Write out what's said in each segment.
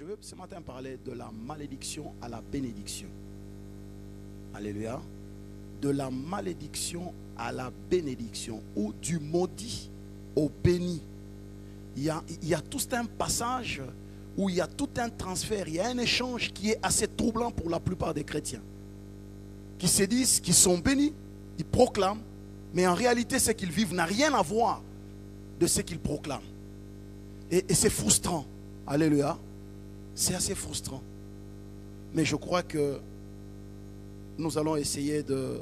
je veux ce matin parler de la malédiction à la bénédiction. Alléluia. De la malédiction à la bénédiction, ou du maudit au béni. Il y a tout un passage où il y a tout un transfert, il y a un échange qui est assez troublant pour la plupart des chrétiens. Qui se disent qu'ils sont bénis, ils proclament, mais en réalité ce qu'ils vivent n'a rien à voir de ce qu'ils proclament. Et c'est frustrant. Alléluia. C'est assez frustrant. Mais je crois que nous allons essayer de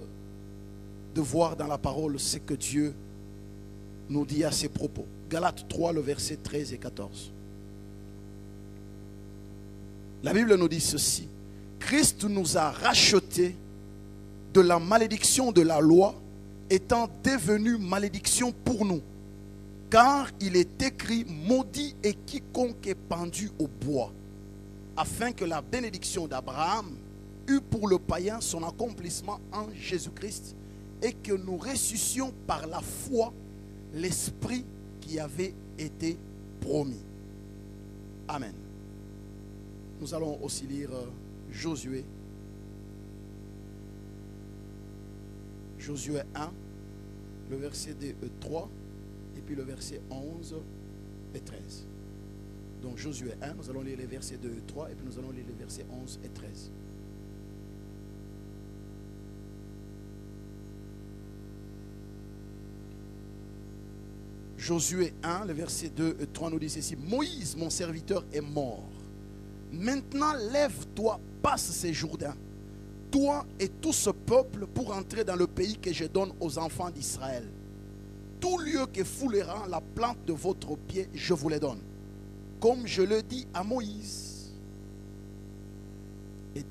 voir dans la parole ce que Dieu nous dit à ses propos. Galates 3, le verset 13 et 14. La Bible nous dit ceci. Christ nous a rachetés de la malédiction de la loi, étant devenu malédiction pour nous. Car il est écrit, maudit est quiconque est pendu au bois, afin que la bénédiction d'Abraham eût pour le païen son accomplissement en Jésus-Christ, et que nous ressuscions par la foi l'esprit qui avait été promis. Amen. Nous allons aussi lire Josué. Josué 1, le verset 3, et puis le verset 11 et 13. Donc Josué 1, nous allons lire les versets 2 et 3, et puis nous allons lire les versets 11 et 13. Josué 1, le verset 2 et 3 nous dit ceci. Moïse, mon serviteur, est mort. Maintenant, lève-toi, passe ces Jourdains, toi et tout ce peuple, pour entrer dans le pays que je donne aux enfants d'Israël. Tout lieu que foulera la plante de votre pied, je vous le donne, comme je le dis à Moïse. Et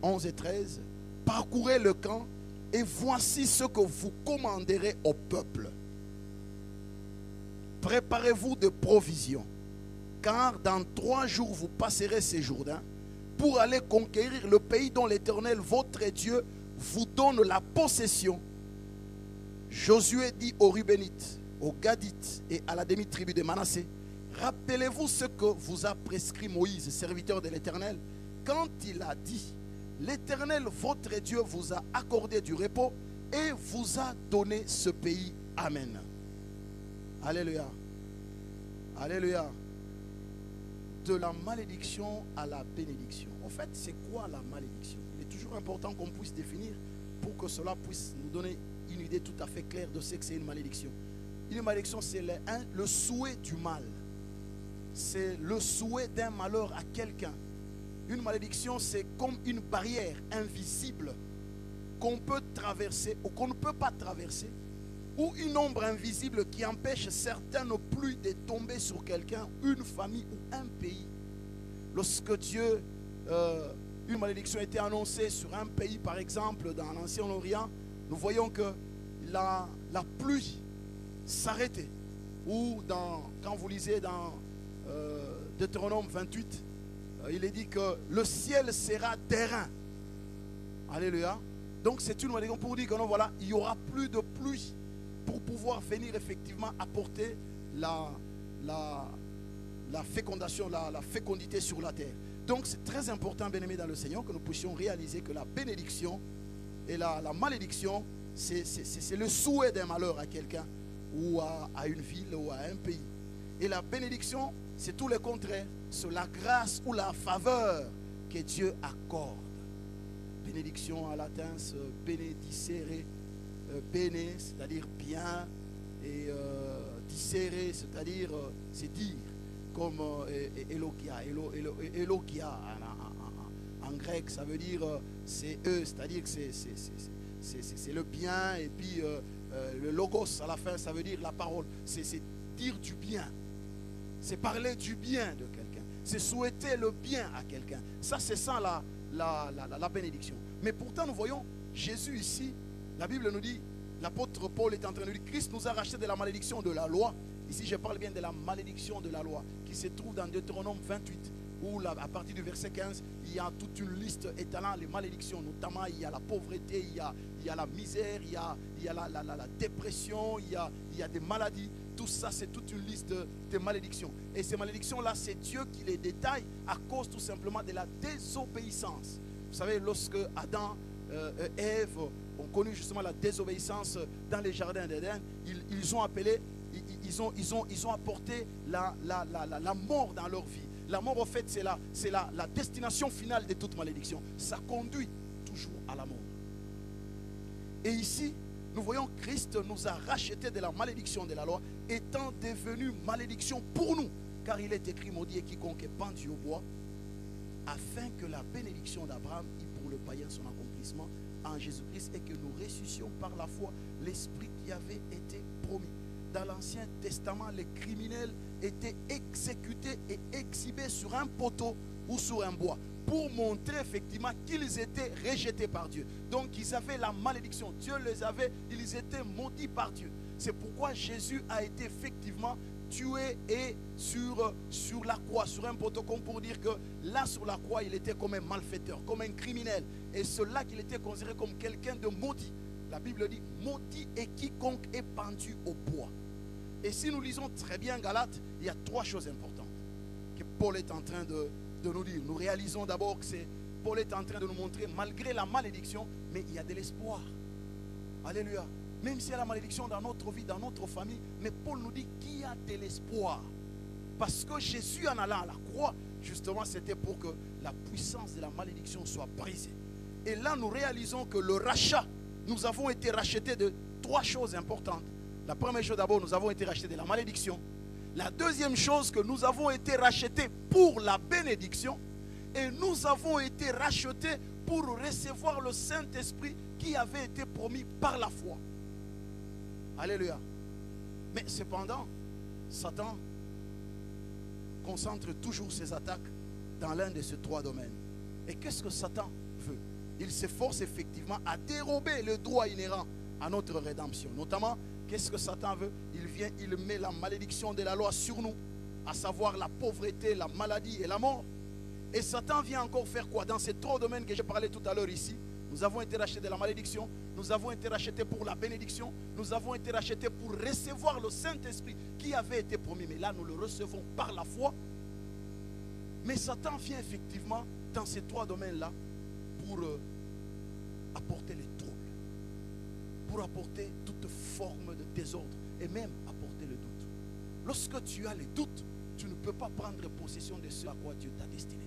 11 et 13, parcourez le camp, et voici ce que vous commanderez au peuple. Préparez-vous de provisions, car dans 3 jours vous passerez ces Jourdains pour aller conquérir le pays dont l'Éternel, votre Dieu, vous donne la possession. Josué dit aux Rubénites, aux Gadites et à la demi-tribu de Manassé, rappelez-vous ce que vous a prescrit Moïse, serviteur de l'Éternel, quand il a dit, l'Éternel, votre Dieu, vous a accordé du repos et vous a donné ce pays. Amen. Alléluia. Alléluia. De la malédiction à la bénédiction. En fait, c'est quoi la malédiction? Il est toujours important qu'on puisse définir pour que cela puisse nous donner une idée tout à fait claire de ce que c'est une malédiction. Une malédiction, c'est le souhait du mal. C'est le souhait d'un malheur à quelqu'un. Une malédiction, c'est comme une barrière invisible qu'on peut traverser ou qu'on ne peut pas traverser, ou une ombre invisible qui empêche certaines pluies de tomber sur quelqu'un, une famille ou un pays. Lorsque une malédiction a été annoncée sur un pays, par exemple dans l'Ancien Orient, nous voyons que la pluie s'arrêtait. Ou quand vous lisez dans Deutéronome 28, il est dit que le ciel sera d'airain. Alléluia. Donc c'est une malédiction pour dire que non, voilà, il n'y aura plus de pluie pour pouvoir venir effectivement apporter la fécondation, la fécondité sur la terre. Donc c'est très important, bien-aimés dans le Seigneur, que nous puissions réaliser que la bénédiction et la malédiction, c'est le souhait d'un malheur à quelqu'un ou à une ville ou à un pays. Et la bénédiction, c'est tout le contraire. C'est la grâce ou la faveur que Dieu accorde. Bénédiction en latin, c'est benedicere, bene, c'est-à-dire bien, et dicere, c'est-à-dire c'est dire, comme elogia. Elogia en grec, ça veut dire c'est eux, c'est-à-dire que c'est le bien, et puis le logos à la fin, ça veut dire la parole, c'est dire du bien. C'est parler du bien de quelqu'un. C'est souhaiter le bien à quelqu'un. Ça, c'est ça la bénédiction. Mais pourtant, nous voyons Jésus ici. La Bible nous dit, l'apôtre Paul est en train de dire, Christ nous a racheté de la malédiction de la loi. Ici, je parle bien de la malédiction de la loi qui se trouve dans Deutéronome 28, où à partir du verset 15, il y a toute une liste étalant les malédictions. Notamment, il y a la pauvreté, il il y a la misère, il y a la dépression, il y a des maladies. Tout ça, c'est toute une liste de malédictions. Et ces malédictions-là, c'est Dieu qui les détaille à cause tout simplement de la désobéissance. Vous savez, lorsque Adam et Ève ont connu justement la désobéissance dans les jardins d'Éden, ils ont appelé, ils ont apporté la mort dans leur vie. La mort, en fait, c'est la destination finale de toute malédiction. Ça conduit toujours à la mort. Et ici, nous voyons Christ nous a rachetés de la malédiction de la loi, étant devenu malédiction pour nous. Car il est écrit, maudit est quiconque est pendu au bois, afin que la bénédiction d'Abraham ait pour le païen son accomplissement en Jésus-Christ, et que nous ressuscions par la foi l'esprit qui avait été promis. Dans l'Ancien Testament, les criminels étaient exécutés et exhibés sur un poteau ou sur un bois, pour montrer effectivement qu'ils étaient rejetés par Dieu. Donc ils avaient la malédiction. Dieu les avait, ils étaient maudits par Dieu. C'est pourquoi Jésus a été effectivement tué et sur la croix, sur un poteau, comme pour dire que là sur la croix, il était comme un malfaiteur, comme un criminel. Et c'est là qu'il était considéré comme quelqu'un de maudit. La Bible dit, maudit est quiconque est pendu au bois. Et si nous lisons très bien Galates, il y a trois choses importantes que Paul est en train de nous dire. Nous réalisons d'abord que Paul est en train de nous montrer, malgré la malédiction, mais il y a de l'espoir. Alléluia. Même s'il y a la malédiction dans notre vie, dans notre famille, mais Paul nous dit qu'il y a de l'espoir. Parce que Jésus, en allant à la croix, justement, c'était pour que la puissance de la malédiction soit brisée. Et là, nous réalisons que le rachat, nous avons été rachetés de trois choses importantes. La première chose d'abord, nous avons été rachetés de la malédiction. La deuxième chose, que nous avons été rachetés pour la bénédiction. Et nous avons été rachetés pour recevoir le Saint-Esprit qui avait été promis par la foi. Alléluia. Mais cependant, Satan concentre toujours ses attaques dans l'un de ces trois domaines. Et qu'est-ce que Satan veut? Il s'efforce effectivement à dérober le droit inhérent à notre rédemption. Notamment, qu'est-ce que Satan veut? Il met la malédiction de la loi sur nous, à savoir la pauvreté, la maladie et la mort. Et Satan vient encore faire quoi? Dans ces trois domaines que j'ai parlé tout à l'heure ici, nous avons été rachetés de la malédiction, nous avons été rachetés pour la bénédiction, nous avons été rachetés pour recevoir le Saint-Esprit qui avait été promis. Mais là, nous le recevons par la foi. Mais Satan vient effectivement dans ces trois domaines-là pour apporter les troubles, pour apporter toute forme de désordre et même apporter le doute. Lorsque tu as les doutes, tu ne peux pas prendre possession de ce à quoi Dieu t'a destiné.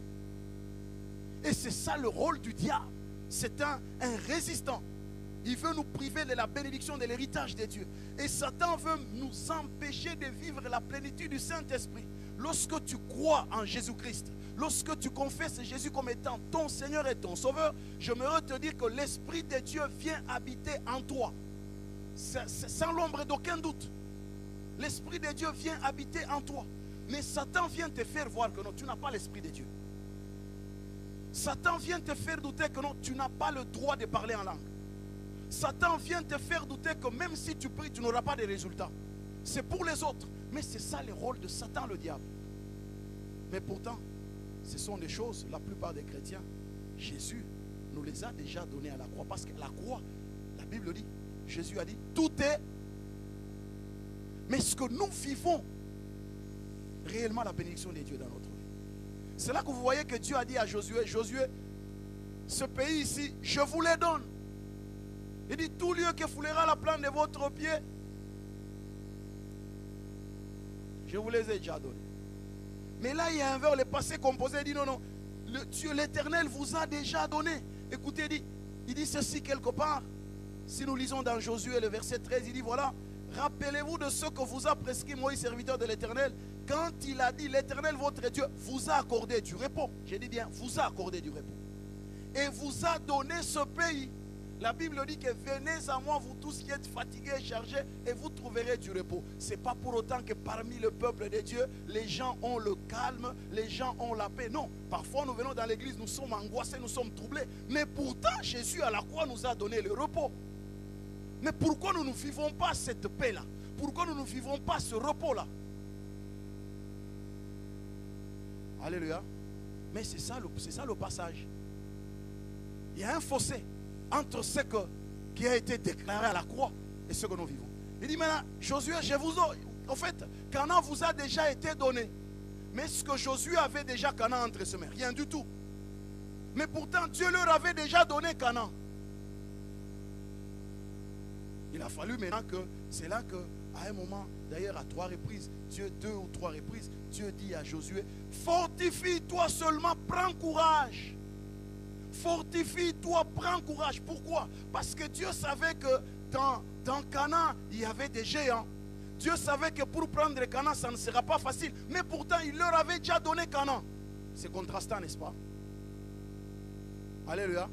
Et c'est ça le rôle du diable. C'est un résistant. Il veut nous priver de la bénédiction de l'héritage de Dieu. Et Satan veut nous empêcher de vivre la plénitude du Saint-Esprit. Lorsque tu crois en Jésus-Christ, lorsque tu confesses Jésus comme étant ton Seigneur et ton Sauveur, j'aimerais te dire que l'Esprit de Dieu vient habiter en toi. Sans l'ombre d'aucun doute. L'Esprit de Dieu vient habiter en toi. Mais Satan vient te faire voir que non, tu n'as pas l'Esprit de Dieu. Satan vient te faire douter que non, tu n'as pas le droit de parler en langue. Satan vient te faire douter que même si tu pries, tu n'auras pas de résultats. C'est pour les autres. Mais c'est ça le rôle de Satan, le diable. Mais pourtant, ce sont des choses, la plupart des chrétiens, Jésus nous les a déjà données à la croix. Parce que la croix, la Bible dit, Jésus a dit, tout est. Mais ce que nous vivons, réellement la bénédiction de Dieu dans notre vie. C'est là que vous voyez que Dieu a dit à Josué, Josué, ce pays ici, je vous le donne. Il dit, tout lieu que foulera la plante de votre pied, je vous les ai déjà donnés. Mais là, il y a un vers, le passé composé, il dit, non, non, Dieu l'Éternel vous a déjà donné. Écoutez, il dit ceci quelque part. Si nous lisons dans Josué, le verset 13, il dit, voilà, rappelez-vous de ce que vous a prescrit Moïse, serviteur de l'Éternel, quand il a dit, l'Éternel, votre Dieu, vous a accordé du repos. J'ai dit bien, vous a accordé du repos. Et vous a donné ce pays. La Bible dit que venez à moi, vous tous qui êtes fatigués et chargés, et vous trouverez du repos. Ce n'est pas pour autant que parmi le peuple de Dieu, les gens ont le calme, les gens ont la paix. Non, parfois nous venons dans l'église, nous sommes angoissés, nous sommes troublés. Mais pourtant, Jésus à la croix nous a donné le repos. Mais pourquoi nous ne vivons pas cette paix-là? Pourquoi nous ne vivons pas ce repos-là? Alléluia. Mais c'est ça le passage. Il y a un fossé entre ce que qui a été déclaré à la croix et ce que nous vivons. Il dit maintenant, Josué, en fait, Canaan vous a déjà été donné. Mais ce que Josué avait déjà Canaan entre ses mains, rien du tout. Mais pourtant, Dieu leur avait déjà donné Canaan. Il a fallu maintenant que, c'est là que, à un moment, d'ailleurs à 3 reprises, Dieu, 2 ou 3 reprises, Dieu dit à Josué, fortifie-toi seulement, prends courage. Fortifie-toi, prends courage. Pourquoi? Parce que Dieu savait que dans Canaan, il y avait des géants. Dieu savait que pour prendre Canaan, ça ne sera pas facile. Mais pourtant, il leur avait déjà donné Canaan. C'est contrastant, n'est-ce pas? Alléluia.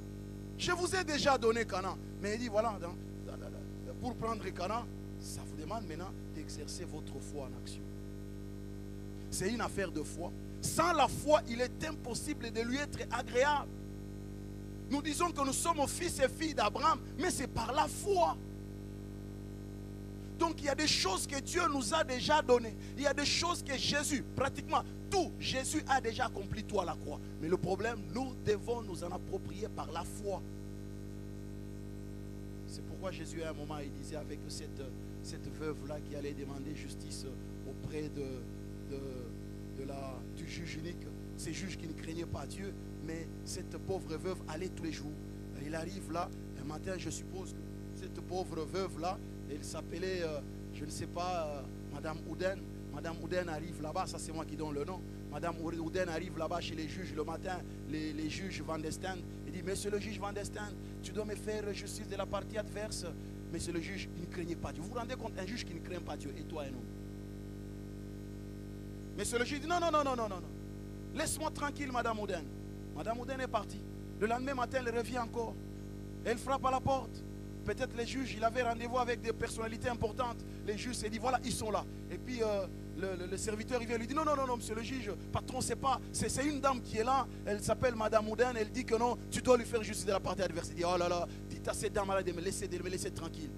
Je vous ai déjà donné Canaan. Mais il dit, voilà, pour prendre Canaan, ça vous demande maintenant d'exercer votre foi en action. C'est une affaire de foi. Sans la foi, il est impossible de lui être agréable. Nous disons que nous sommes fils et filles d'Abraham, mais c'est par la foi. Donc il y a des choses que Dieu nous a déjà données. Il y a des choses que Jésus, pratiquement tout, Jésus a déjà accompli tout à la croix. Mais le problème, nous devons nous en approprier par la foi. C'est pourquoi Jésus à un moment, il disait avec cette veuve-là qui allait demander justice auprès du juge unique. Ces juges qui ne craignaient pas Dieu, mais cette pauvre veuve allait tous les jours. Il arrive là, un matin, je suppose que cette pauvre veuve-là, elle s'appelait, je ne sais pas, Madame Ouden. Madame Ouden arrive là-bas, ça c'est moi qui donne le nom. Madame Ouden arrive là-bas chez les juges le matin, les juges Van der Steen. Il dit, monsieur le juge Van der Steen, tu dois me faire justice de la partie adverse. Monsieur le juge, il ne craignait pas Dieu. Vous vous rendez compte, un juge qui ne craint pas Dieu, et toi un homme. Monsieur le juge dit, non. Laisse-moi tranquille, Madame Ouden. Madame Ouden est partie. Le lendemain matin, elle revient encore. Elle frappe à la porte. Peut-être les juges, il avait rendez-vous avec des personnalités importantes. Les juges s'est dit, voilà, ils sont là. Et puis le serviteur, il vient lui dit, non, monsieur le juge, patron, c'est une dame qui est là. Elle s'appelle Madame Ouden. Elle dit que non, tu dois lui faire justice de la partie adverse. Il dit, oh là là, dites à cette dame-là de me laisser tranquille.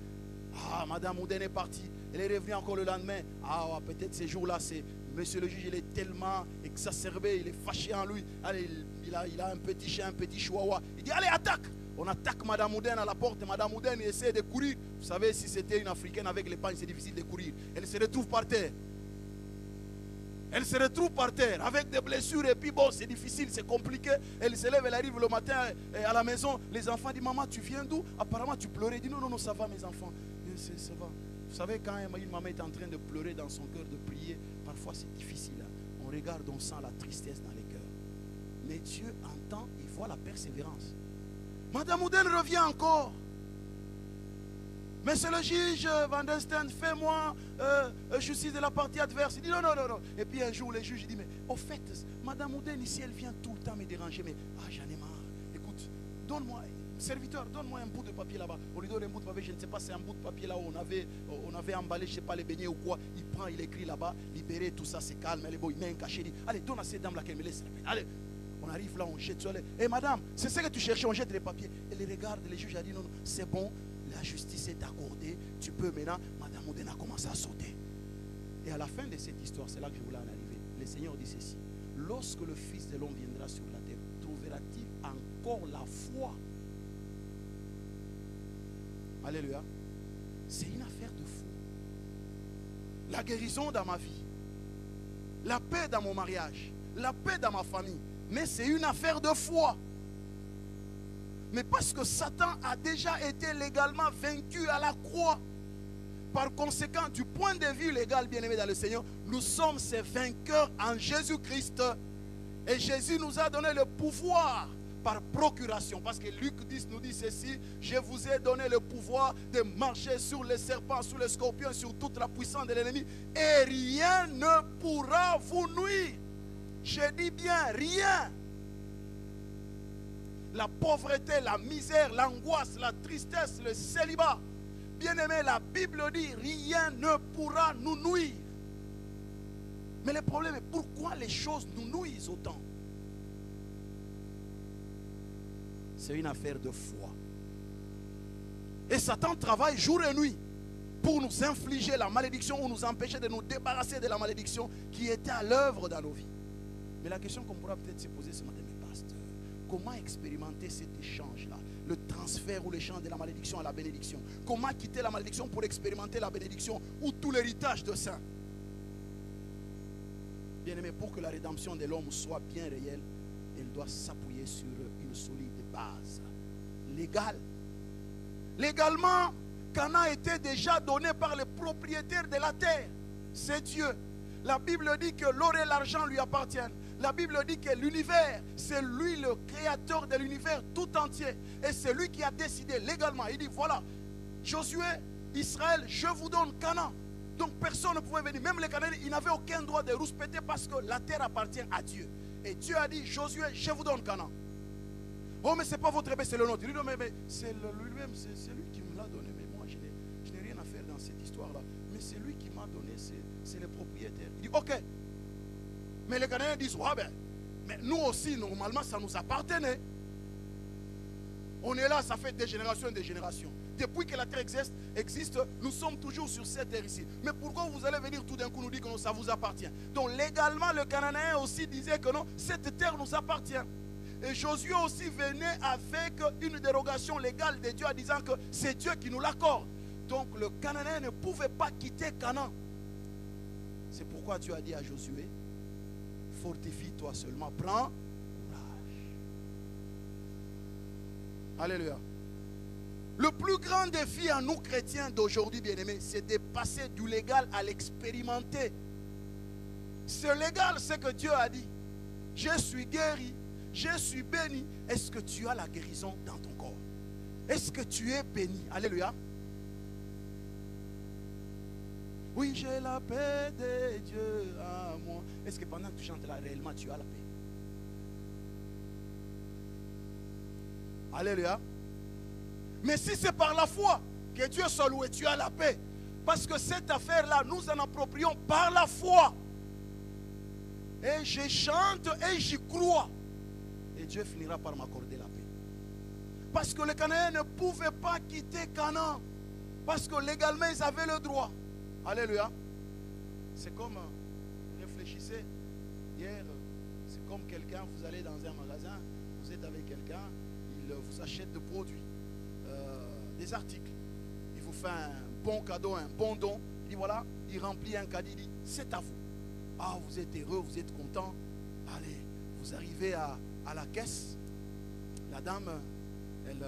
Ah, Madame Ouden est partie. Elle est revenue encore le lendemain. Ah, peut-être ces jours-là, c'est monsieur le juge, il est tellement exacerbé, il est fâché en lui. Allez, il a un petit chien, un petit chihuahua. Il dit, allez, attaque. On attaque Madame Ouden à la porte. Madame Ouden essaie de courir. Vous savez, si c'était une Africaine avec les pagnes, c'est difficile de courir. Elle se retrouve par terre. Elle se retrouve par terre avec des blessures. Et puis bon, c'est difficile, c'est compliqué. Elle se lève, elle arrive le matin à la maison. Les enfants disent, maman, tu viens d'où? Apparemment, tu pleurais. Elle dit, non, ça va mes enfants. Ça va. Vous savez, quand une maman est en train de pleurer dans son cœur, de prier, parfois c'est difficile. On regarde, on sent la tristesse dans les cœurs. Mais Dieu entend, il voit la persévérance. Madame Ouden revient encore. Monsieur le juge Van der Steen, fais-moi justice de la partie adverse. Il dit non. Et puis un jour, le juge dit, mais au fait, Madame Ouden ici, elle vient tout le temps me déranger. Mais j'en ai marre. Écoute, donne-moi, serviteur, donne-moi un bout de papier là-bas. On lui donne un bout de papier, je ne sais pas, c'est un bout de papier là où on avait emballé, je ne sais pas, les beignets ou quoi. Il prend, il écrit là-bas, libéré, tout ça, c'est calme. Elle est beau, il met un cachet, il dit, allez, donne à cette dame-là qu'elle me laisse. Allez. On arrive là, on jette sur elle. Et madame, c'est ce que tu cherchais, on jette les papiers. Elle regarde, les juges a dit non, c'est bon, la justice est accordée, tu peux maintenant. Madame Ouden a commencé à sauter. Et à la fin de cette histoire, c'est là que je voulais en arriver. Le Seigneur dit ceci, lorsque le Fils de l'homme viendra sur la terre, trouvera-t-il encore la foi? Alléluia. C'est une affaire de foi. La guérison dans ma vie, la paix dans mon mariage, la paix dans ma famille. Mais c'est une affaire de foi. Mais parce que Satan a déjà été légalement vaincu à la croix. Par conséquent, du point de vue légal, bien-aimé dans le Seigneur, nous sommes ses vainqueurs en Jésus-Christ. Et Jésus nous a donné le pouvoir par procuration. Parce que Luc 10 nous dit ceci, je vous ai donné le pouvoir de marcher sur les serpents, sur les scorpions, sur toute la puissance de l'ennemi. Et rien ne pourra vous nuire. Je dis bien rien. La pauvreté, la misère, l'angoisse, la tristesse, le célibat. Bien-aimé, la Bible dit rien ne pourra nous nuire. Mais le problème est pourquoi les choses nous nuisent autant? C'est une affaire de foi. Et Satan travaille jour et nuit pour nous infliger la malédiction ou nous empêcher de nous débarrasser de la malédiction qui était à l'œuvre dans nos vies. Mais la question qu'on pourra peut-être se poser ce matin, mais pasteur, comment expérimenter cet échange-là? le transfert ou le champ de la malédiction à la bénédiction. Comment quitter la malédiction pour expérimenter la bénédiction ou tout l'héritage de saints. Bien-aimé, pour que la rédemption de l'homme soit bien réelle, elle doit s'appuyer sur une solide base légale. Légalement, Canaan était déjà donné par le propriétaire de la terre. C'est Dieu. La Bible dit que l'or et l'argent lui appartiennent. La Bible dit que l'univers, c'est lui le créateur de l'univers tout entier. Et c'est lui qui a décidé légalement. Il dit voilà, Josué, Israël, je vous donne Canaan. Donc personne ne pouvait venir. Même les Cananéens, ils n'avaient aucun droit de rouspéter parce que la terre appartient à Dieu. Et Dieu a dit, Josué, je vous donne Canaan. Oh, mais ce n'est pas votre bébé, c'est le nôtre. Il dit, non, mais c'est lui-même, c'est lui qui me l'a donné. Mais moi, je n'ai rien à faire dans cette histoire-là. Mais c'est lui qui m'a donné, c'est le propriétaire. Il dit, ok. Mais les Cananéens disent, ouais, ben, mais nous aussi, normalement, ça nous appartenait. On est là, ça fait des générations et des générations. Depuis que la terre existe, nous sommes toujours sur cette terre ici. Mais pourquoi vous allez venir tout d'un coup nous dire que non, ça vous appartient? Donc légalement, le Cananéen aussi disait que non, cette terre nous appartient. Et Josué aussi venait avec une dérogation légale de Dieu en disant que c'est Dieu qui nous l'accorde. Donc le Cananéen ne pouvait pas quitter Canaan. C'est pourquoi Dieu a dit à Josué, fortifie-toi seulement, prends courage. Alléluia. Le plus grand défi à nous chrétiens d'aujourd'hui, bien-aimés, c'est de passer du légal à l'expérimenter. Ce légal, c'est que Dieu a dit, je suis guéri, je suis béni. Est-ce que tu as la guérison dans ton corps? Est-ce que tu es béni? Alléluia. Oui, j'ai la paix de Dieu à moi. Est-ce que pendant que tu chantes là, réellement, tu as la paix? Alléluia. Mais si c'est par la foi, que Dieu soit loué, tu as la paix. Parce que cette affaire-là, nous en approprions par la foi. Et je chante et j'y crois. Et Dieu finira par m'accorder la paix. Parce que les Cananéens ne pouvaient pas quitter Canaan. Parce que légalement, ils avaient le droit. Alléluia. C'est comme, réfléchissez, hier, c'est comme quelqu'un, vous allez dans un magasin, vous êtes avec quelqu'un, il vous achète des produits. Des articles. Il vous fait un bon cadeau, un bon don. Il dit voilà, il remplit un caddie, il dit c'est à vous. Ah, vous êtes heureux, vous êtes content. Allez, vous arrivez à la caisse. La dame, elle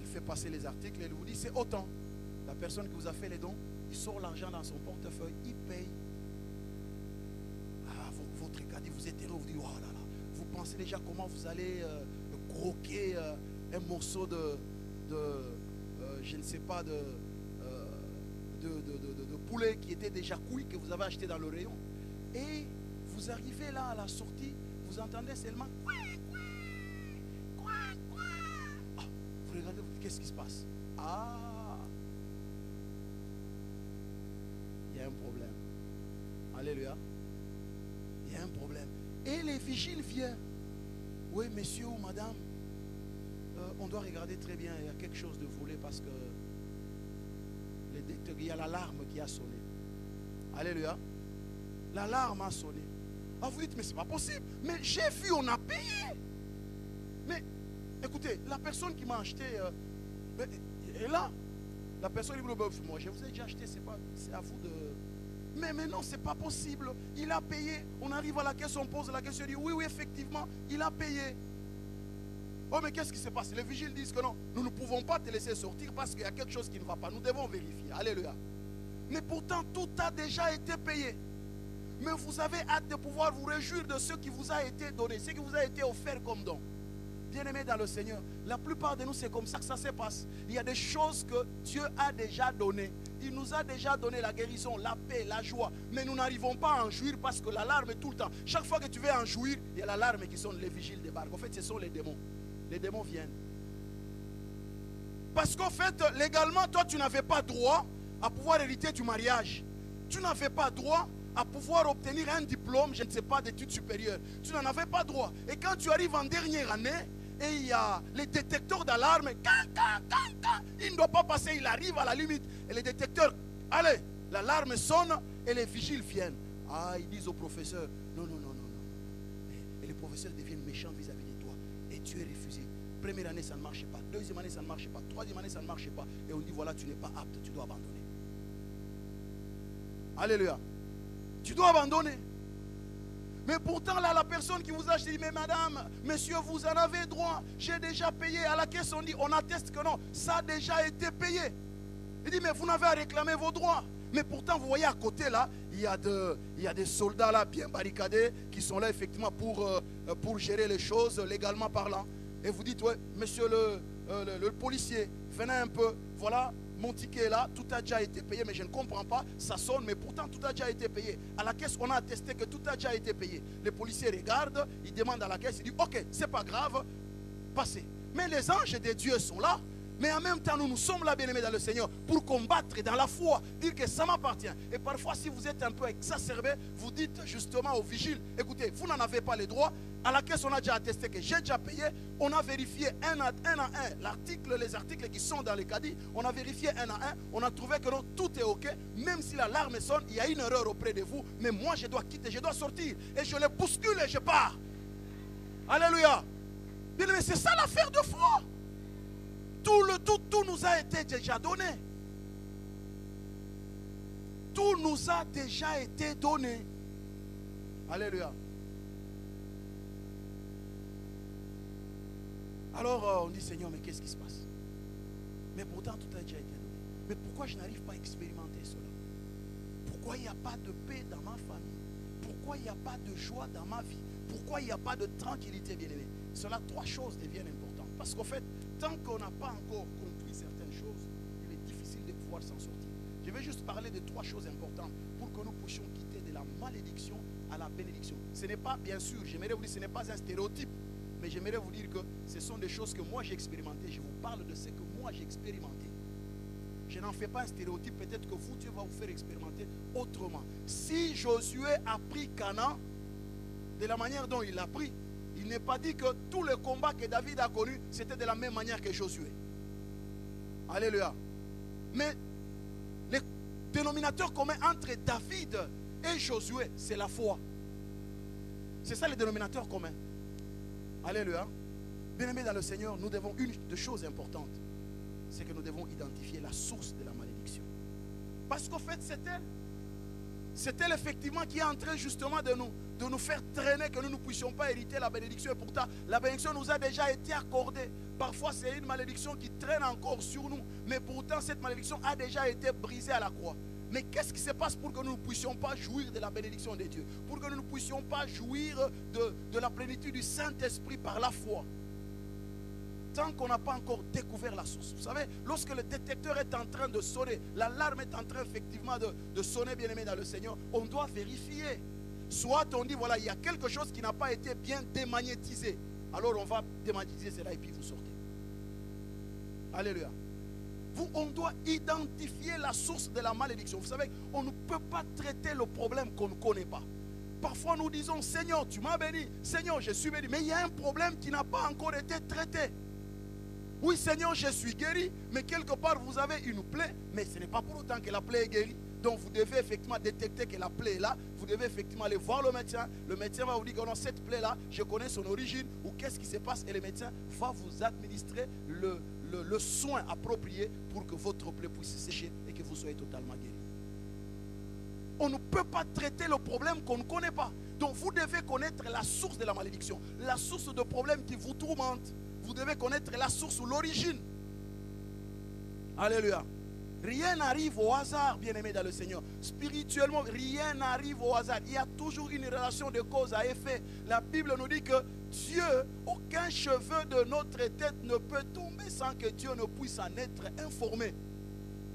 fait passer les articles. Elle vous dit c'est autant. La personne qui vous a fait les dons, il sort l'argent dans son portefeuille, il paye. Ah, votre caddie, vous êtes heureux, vous dites oh là là. Vous pensez déjà comment vous allez croquer un morceau de je ne sais pas, de poulet qui était déjà cuit, que vous avez acheté dans le rayon. Et vous arrivez là à la sortie, vous entendez seulement oh, vous regardez, vous dites qu'est-ce qui se passe? Ah, il y a un problème. Alléluia. Il y a un problème. Et les vigiles viennent. Oui, monsieur ou madame, on doit regarder très bien, il y a quelque chose de volé parce que il y a l'alarme qui a sonné. Alléluia. L'alarme a sonné. Ah, vous dites, mais c'est pas possible. Mais j'ai vu, on a payé. Mais écoutez, la personne qui m'a acheté est là. La personne dit, moi je vous ai déjà acheté, c'est à vous de... Mais non, c'est pas possible. Il a payé. On arrive à la caisse, on pose la question, on dit, oui, effectivement, il a payé. Oh, mais qu'est-ce qui se passe? Les vigiles disent que non, nous ne pouvons pas te laisser sortir parce qu'il y a quelque chose qui ne va pas. Nous devons vérifier. Alléluia. Mais pourtant, tout a déjà été payé. Mais vous avez hâte de pouvoir vous réjouir de ce qui vous a été donné, ce qui vous a été offert comme don. Bien-aimés dans le Seigneur, la plupart de nous, c'est comme ça que ça se passe. Il y a des choses que Dieu a déjà données. Il nous a déjà donné la guérison, la paix, la joie. Mais nous n'arrivons pas à en jouir parce que l'alarme est tout le temps. Chaque fois que tu veux en jouir, il y a l'alarme qui sonne, les vigiles débarquent. En fait, ce sont les démons. Les démons viennent. Parce qu'en fait, légalement, toi, tu n'avais pas droit à pouvoir hériter du mariage. Tu n'avais pas droit à pouvoir obtenir un diplôme, je ne sais pas, d'études supérieures. Tu n'en avais pas droit. Et quand tu arrives en dernière année, et il y a les détecteurs d'alarme, il ne doit pas passer, il arrive à la limite. Et les détecteurs, allez, l'alarme sonne et les vigiles viennent. Ah, ils disent au professeur, non. Et les professeurs deviennent méchants vis-à-vis de toi. Et tu es refusé. Première année, ça ne marchait pas. Deuxième année, ça ne marchait pas. Troisième année, ça ne marchait pas. Et on dit, voilà, tu n'es pas apte, tu dois abandonner. Alléluia. Tu dois abandonner. Mais pourtant, là, la personne qui vous a dit, mais madame, monsieur, vous en avez droit. J'ai déjà payé. À la caisse, on dit, on atteste que non, ça a déjà été payé. Il dit, mais vous n'avez à réclamer vos droits. Mais pourtant, vous voyez à côté, là, il y a des soldats là, bien barricadés, qui sont là, effectivement, pour gérer les choses, légalement parlant. Et vous dites, ouais, monsieur le policier, venez un peu, voilà. Mon ticket est là, tout a déjà été payé, mais je ne comprends pas, ça sonne, mais pourtant tout a déjà été payé. À la caisse, on a attesté que tout a déjà été payé. Les policiers regardent, ils demandent à la caisse, ils disent, ok, c'est pas grave, passez. Mais les anges de Dieu sont là, mais en même temps, nous sommes là, bien-aimés dans le Seigneur, pour combattre dans la foi, dire que ça m'appartient. Et parfois, si vous êtes un peu exacerbé, vous dites justement aux vigiles, écoutez, vous n'en avez pas les droits. À la caisse, on a déjà attesté que j'ai déjà payé. On a vérifié un à un les articles qui sont dans les caddies. On a vérifié un à un. On a trouvé que non, tout est OK. Même si l'alarme sonne, il y a une erreur auprès de vous. Mais moi, je dois quitter, je dois sortir. Et je les bouscule et je pars. Alléluia. Bien, mais c'est ça l'affaire de foi. Tout nous a été déjà donné. Tout nous a déjà été donné. Alléluia. Alors on dit, Seigneur, mais qu'est-ce qui se passe? Mais pourtant tout a déjà été donné. Mais pourquoi je n'arrive pas à expérimenter cela? Pourquoi il n'y a pas de paix dans ma famille? Pourquoi il n'y a pas de joie dans ma vie? Pourquoi il n'y a pas de tranquillité, bien-aimé? Cela, trois choses deviennent importantes. Parce qu'en fait, tant qu'on n'a pas encore compris certaines choses, il est difficile de pouvoir s'en sortir. Je vais juste parler de trois choses importantes pour que nous puissions quitter de la malédiction à la bénédiction. Ce n'est pas, bien sûr, j'aimerais vous dire, ce n'est pas un stéréotype. Mais j'aimerais vous dire que ce sont des choses que moi j'ai expérimentées. Je vous parle de ce que moi j'ai expérimenté. Je n'en fais pas un stéréotype. Peut-être que vous, Dieu va vous faire expérimenter autrement. Si Josué a pris Canaan, de la manière dont il l'a pris, il n'est pas dit que tous les combats que David a connus, c'était de la même manière que Josué. Alléluia. Mais le dénominateur commun entre David et Josué, c'est la foi. C'est ça le dénominateur commun. Alléluia. Bien-aimés dans le Seigneur, nous devons une des choses importantes, c'est que nous devons identifier la source de la malédiction. Parce qu'en fait, c'est elle effectivement qui est en train justement de nous faire traîner, que nous ne puissions pas hériter la bénédiction. Et pourtant, la bénédiction nous a déjà été accordée. Parfois, c'est une malédiction qui traîne encore sur nous. Mais pourtant, cette malédiction a déjà été brisée à la croix. Mais qu'est-ce qui se passe pour que nous ne puissions pas jouir de la bénédiction de Dieu? Pour que nous ne puissions pas jouir de la plénitude du Saint-Esprit par la foi? Tant qu'on n'a pas encore découvert la source. Vous savez, lorsque le détecteur est en train de sonner, l'alarme est en train effectivement de sonner, bien-aimé dans le Seigneur, on doit vérifier. Soit on dit, voilà, il y a quelque chose qui n'a pas été bien démagnétisé. Alors on va démagnétiser cela et puis vous sortez. Alléluia. On doit identifier la source de la malédiction. Vous savez, on ne peut pas traiter le problème qu'on ne connaît pas. Parfois nous disons, Seigneur, tu m'as béni. Seigneur, je suis béni. Mais il y a un problème qui n'a pas encore été traité. Oui, Seigneur, je suis guéri. Mais quelque part, vous avez une plaie. Mais ce n'est pas pour autant que la plaie est guérie. Donc vous devez effectivement détecter que la plaie est là. Vous devez effectivement aller voir le médecin. Le médecin va vous dire que non, cette plaie-là, je connais son origine. Ou qu'est-ce qui se passe. Et le médecin va vous administrer le soin approprié pour que votre plaie puisse sécher et que vous soyez totalement guéri. On ne peut pas traiter le problème qu'on ne connaît pas. Donc vous devez connaître la source de la malédiction, la source de problème qui vous tourmente. Vous devez connaître la source ou l'origine. Alléluia. Rien n'arrive au hasard, bien-aimé dans le Seigneur. Spirituellement, rien n'arrive au hasard. Il y a toujours une relation de cause à effet. La Bible nous dit que Dieu, aucun cheveu de notre tête ne peut tomber sans que Dieu ne puisse en être informé.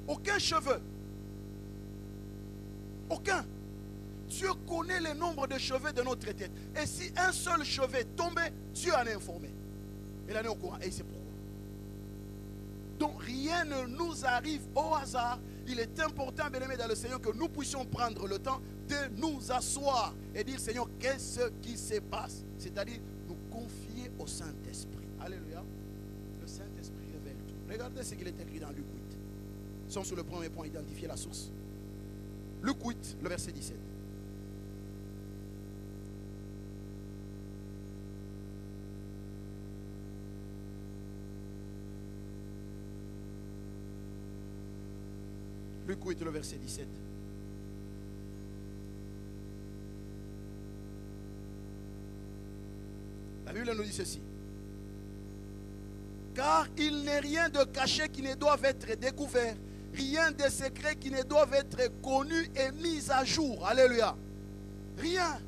Aucun cheveu. Aucun. Dieu connaît le nombre de cheveux de notre tête. Et si un seul cheveu tombait, Dieu en est informé. Il en est au courant. Et c'est pourquoi. Donc rien ne nous arrive au hasard. Il est important, bien-aimé dans le Seigneur, que nous puissions prendre le temps de nous asseoir et dire, Seigneur, qu'est-ce qui se passe? C'est-à-dire nous confier au Saint-Esprit. Alléluia. Le Saint-Esprit révèle tout. Regardez ce qu'il est écrit dans Luc 8. Nous sommes sur le premier point, identifier la source. Luc 8, le verset 17. 8, le verset 17. La Bible nous dit ceci. Car il n'est rien de caché qui ne doive être découvert, rien de secret qui ne doive être connu et mis à jour. Alléluia. Rien.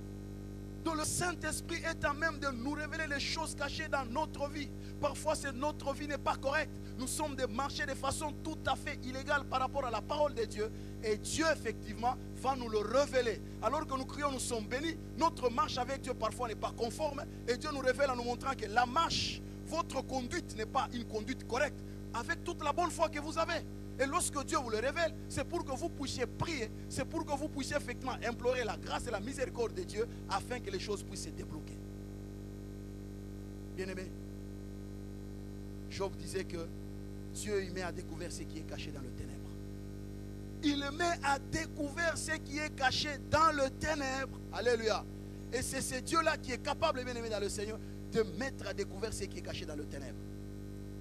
Donc le Saint-Esprit est à même de nous révéler les choses cachées dans notre vie. Parfois, notre vie n'est pas correcte. Nous sommes de marcher de façon tout à fait illégale par rapport à la parole de Dieu. Et Dieu, effectivement, va nous le révéler. Alors que nous crions, nous sommes bénis. Notre marche avec Dieu, parfois, n'est pas conforme. Et Dieu nous révèle en nous montrant que la marche, votre conduite n'est pas une conduite correcte. Avec toute la bonne foi que vous avez. Et lorsque Dieu vous le révèle, c'est pour que vous puissiez prier, c'est pour que vous puissiez effectivement implorer la grâce et la miséricorde de Dieu afin que les choses puissent se débloquer. Bien-aimé, Job disait que Dieu il met à découvert ce qui est caché dans le ténèbre. Il met à découvert ce qui est caché dans le ténèbre. Alléluia. Et c'est ce Dieu-là qui est capable, bien-aimé dans le Seigneur, de mettre à découvert ce qui est caché dans le ténèbre.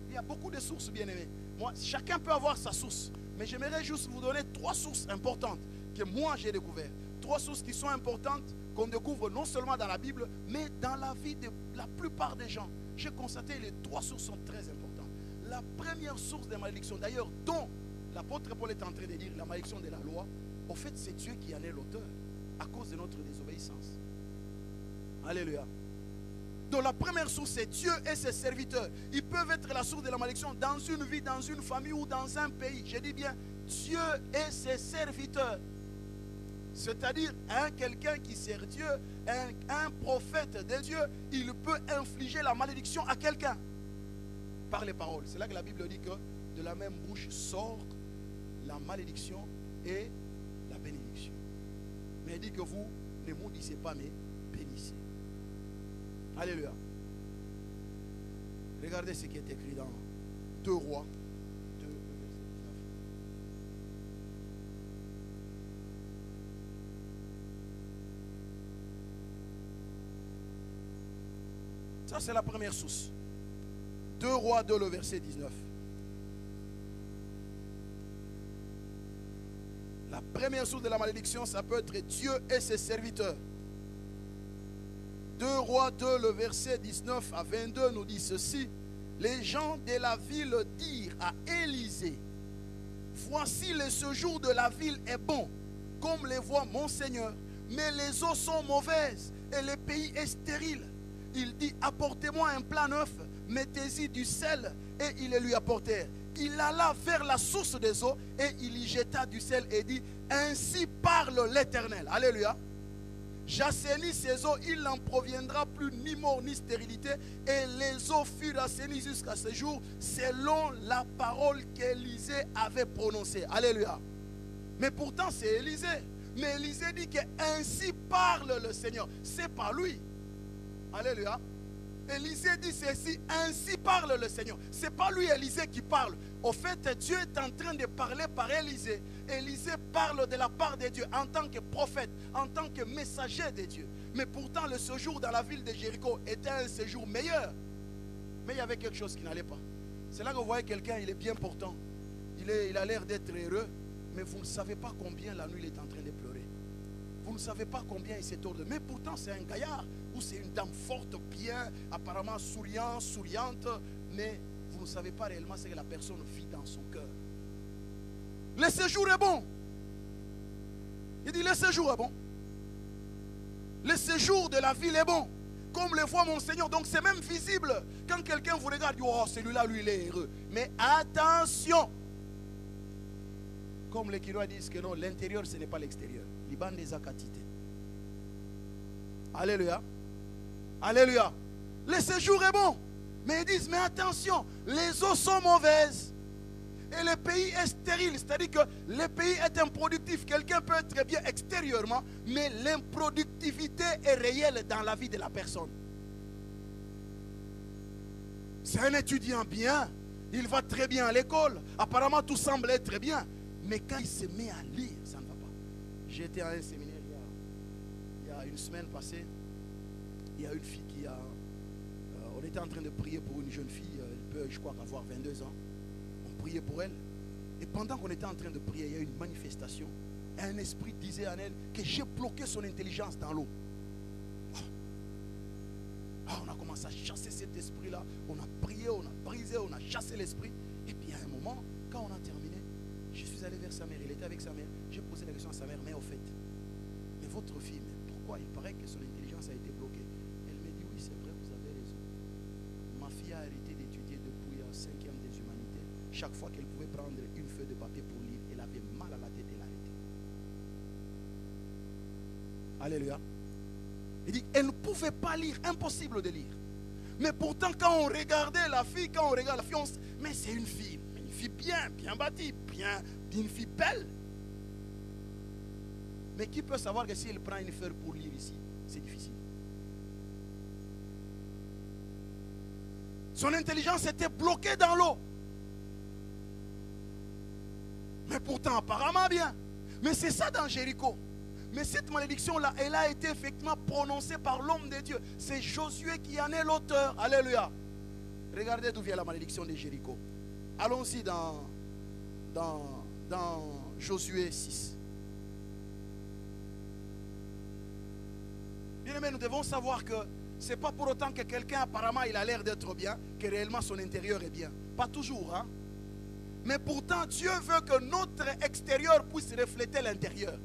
Il y a beaucoup de sources, bien-aimés. Moi, chacun peut avoir sa source. Mais j'aimerais juste vous donner 3 sources importantes que moi j'ai découvertes. 3 sources qui sont importantes qu'on découvre non seulement dans la Bible, mais dans la vie de la plupart des gens. J'ai constaté que les 3 sources sont très importantes. La première source des malédictions, d'ailleurs, dont l'apôtre Paul est en train de dire la malédiction de la loi, au fait, c'est Dieu qui en est l'auteur à cause de notre désobéissance. Alléluia. Donc la première source, c'est Dieu et ses serviteurs. Ils peuvent être la source de la malédiction dans une vie, dans une famille ou dans un pays. Je dis bien, Dieu et ses serviteurs. C'est-à-dire, quelqu'un qui sert Dieu, un prophète de Dieu, il peut infliger la malédiction à quelqu'un par les paroles. C'est là que la Bible dit que de la même bouche sort la malédiction et la bénédiction. Mais il dit que vous ne maudissez pas, mais bénissez. Alléluia. Regardez ce qui est écrit dans 2 Rois 2, verset 19. Ça, c'est la première source. 2 Rois 2, le verset 19. La première source de la malédiction, ça peut être Dieu et ses serviteurs. 2 Rois 2, le verset 19 à 22 nous dit ceci. Les gens de la ville dirent à Élisée, voici le séjour de la ville est bon, comme les voit mon Seigneur, mais les eaux sont mauvaises et le pays est stérile. Il dit, apportez-moi un plat neuf, mettez-y du sel, et ils le lui apportèrent. Il alla vers la source des eaux et il y jeta du sel et dit, ainsi parle l'Éternel. Alléluia. J'assainis ces eaux, il n'en proviendra plus ni mort ni stérilité. Et les eaux furent assainies jusqu'à ce jour, selon la parole qu'Élisée avait prononcée. Alléluia. Mais pourtant c'est Élisée. Mais Élisée dit que ainsi parle le Seigneur. C'est pas lui. Alléluia. Élisée dit ceci, ainsi parle le Seigneur. C'est pas lui Élisée qui parle. Au fait, Dieu est en train de parler par Élisée. Élisée parle de la part de Dieu en tant que prophète, en tant que messager de Dieu. Mais pourtant, le séjour dans la ville de Jéricho était un séjour meilleur. Mais il y avait quelque chose qui n'allait pas. C'est là que vous voyez quelqu'un, il est bien portant. Il a l'air d'être heureux. Mais vous ne savez pas combien la nuit il est en train de pleurer. Vous ne savez pas combien il s'est tordu. Mais pourtant, c'est un gaillard. Ou c'est une dame forte, bien, apparemment souriante. Mais vous ne savez pas réellement ce que la personne vit dans son cœur. Le séjour est bon. Il dit le séjour est bon. Le séjour de la ville est bon. Comme le voit mon Seigneur. Donc c'est même visible. Quand quelqu'un vous regarde, il dit, oh celui-là, lui, il est heureux. Mais attention. Comme les Quinois disent que non, l'intérieur, ce n'est pas l'extérieur. Liban des acatités. Alléluia. Alléluia. Le séjour est bon. Mais ils disent, mais attention, les eaux sont mauvaises. Et le pays est stérile. C'est-à-dire que le pays est improductif. Quelqu'un peut être bien extérieurement, mais l'improductivité est réelle dans la vie de la personne. C'est un étudiant bien. Il va très bien à l'école. Apparemment, tout semble être bien. Mais quand il se met à lire, ça ne va pas. J'ai été à un séminaire il y a une semaine passée. Il y a une fille qui a... on était en train de prier pour une jeune fille. Elle peut, je crois, avoir 22 ans. On priait pour elle. Et pendant qu'on était en train de prier, il y a eu une manifestation. Et un esprit disait à elle que j'ai bloqué son intelligence dans l'eau. On a commencé à chasser cet esprit-là. On a prié, on a brisé, on a chassé l'esprit. Et puis à un moment, quand on a terminé, je suis allé vers sa mère. Il était avec sa mère. J'ai posé la question à sa mère, mais au fait, mais votre fille, mais pourquoi il paraît que son intelligence a été bloquée? Elle me dit, oui, c'est vrai, vous avez raison. Ma fille a arrêté d'étudier depuis la 5e des humanités. Chaque fois qu'elle pouvait prendre une feuille de papier pour lire, elle avait mal à la tête, elle a arrêté. Alléluia. Il dit, elle ne pouvait pas lire, impossible de lire. Mais pourtant, quand on regardait la fille, on se dit, mais c'est une fille bien bâtie, une fille belle. Mais qui peut savoir que si elle prend une feuille pour lire ici, c'est difficile. Son intelligence était bloquée dans l'eau. Mais pourtant, apparemment bien. Mais c'est ça dans Jéricho. Mais cette malédiction-là, elle a été effectivement prononcée par l'homme de Dieu. C'est Josué qui en est l'auteur. Alléluia. Regardez d'où vient la malédiction de Jéricho. Allons-y dans Josué 6. Bien aimé, nous devons savoir que ce n'est pas pour autant que quelqu'un apparemment il a l'air d'être bien, que réellement son intérieur est bien. Pas toujours, hein. Mais pourtant, Dieu veut que notre extérieur puisse refléter l'intérieur.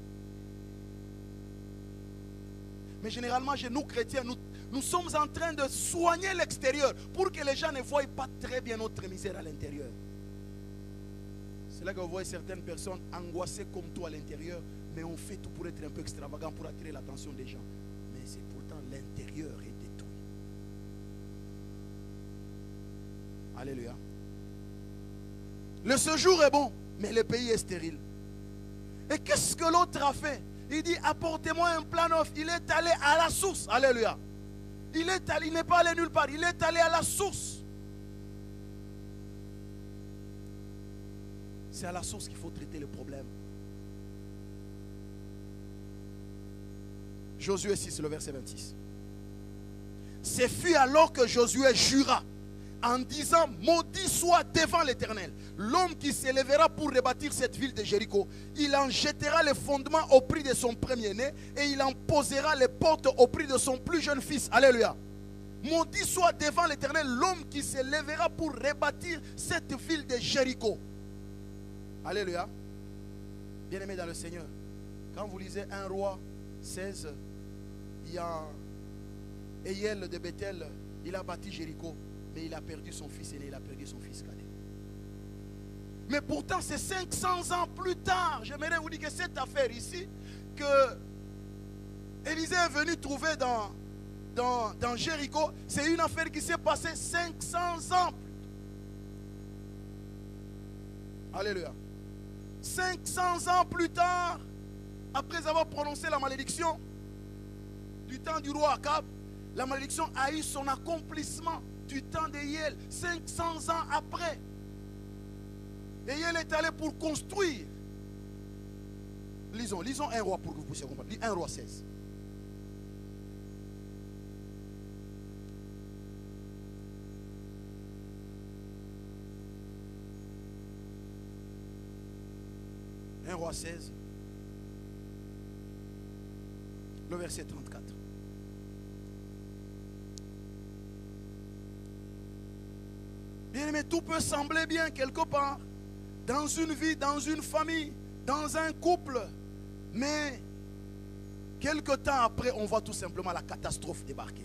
Mais généralement, nous chrétiens, nous sommes en train de soigner l'extérieur pour que les gens ne voient pas très bien notre misère à l'intérieur. C'est là que vous voyez certaines personnes angoissées comme toi à l'intérieur, mais on fait tout pour être un peu extravagant, pour attirer l'attention des gens. Mais c'est pourtant l'intérieur est détruit. Alléluia. Le séjour est bon, mais le pays est stérile. Et qu'est-ce que l'autre a fait? Il dit, apportez-moi un plat neuf. Il est allé à la source. Alléluia. Il n'est pas allé nulle part. Il est allé à la source. C'est à la source qu'il faut traiter le problème. Josué 6, le verset 26. Ce fut alors que Josué jura en disant, maudit soit devant l'Éternel l'homme qui s'élèvera pour rebâtir cette ville de Jéricho. Il en jettera les fondements au prix de son premier-né et il en posera les portes au prix de son plus jeune fils. Alléluia. Maudit soit devant l'Éternel l'homme qui s'élèvera pour rebâtir cette ville de Jéricho. Alléluia. Bien-aimés dans le Seigneur, quand vous lisez 1 Roi 16, il y a Eiel de Bethel, il a bâti Jéricho, mais il a perdu son fils aîné, il a perdu son fils cadet. Mais pourtant, c'est 500 ans plus tard, j'aimerais vous dire que cette affaire ici, que Élisée est venu trouver dans Jéricho, c'est une affaire qui s'est passée 500 ans plus tard. Alléluia. 500 ans plus tard, après avoir prononcé la malédiction du temps du roi Akab, la malédiction a eu son accomplissement du temps d'Eiel, 500 ans après. Eiel est allé pour construire. Lisons 1 roi pour que vous puissiez comprendre. 1 roi 16. Un roi 16, le verset 34. Bien aimé, tout peut sembler bien quelque part, dans une vie, dans une famille, dans un couple, mais quelque temps après, on voit tout simplement la catastrophe débarquer.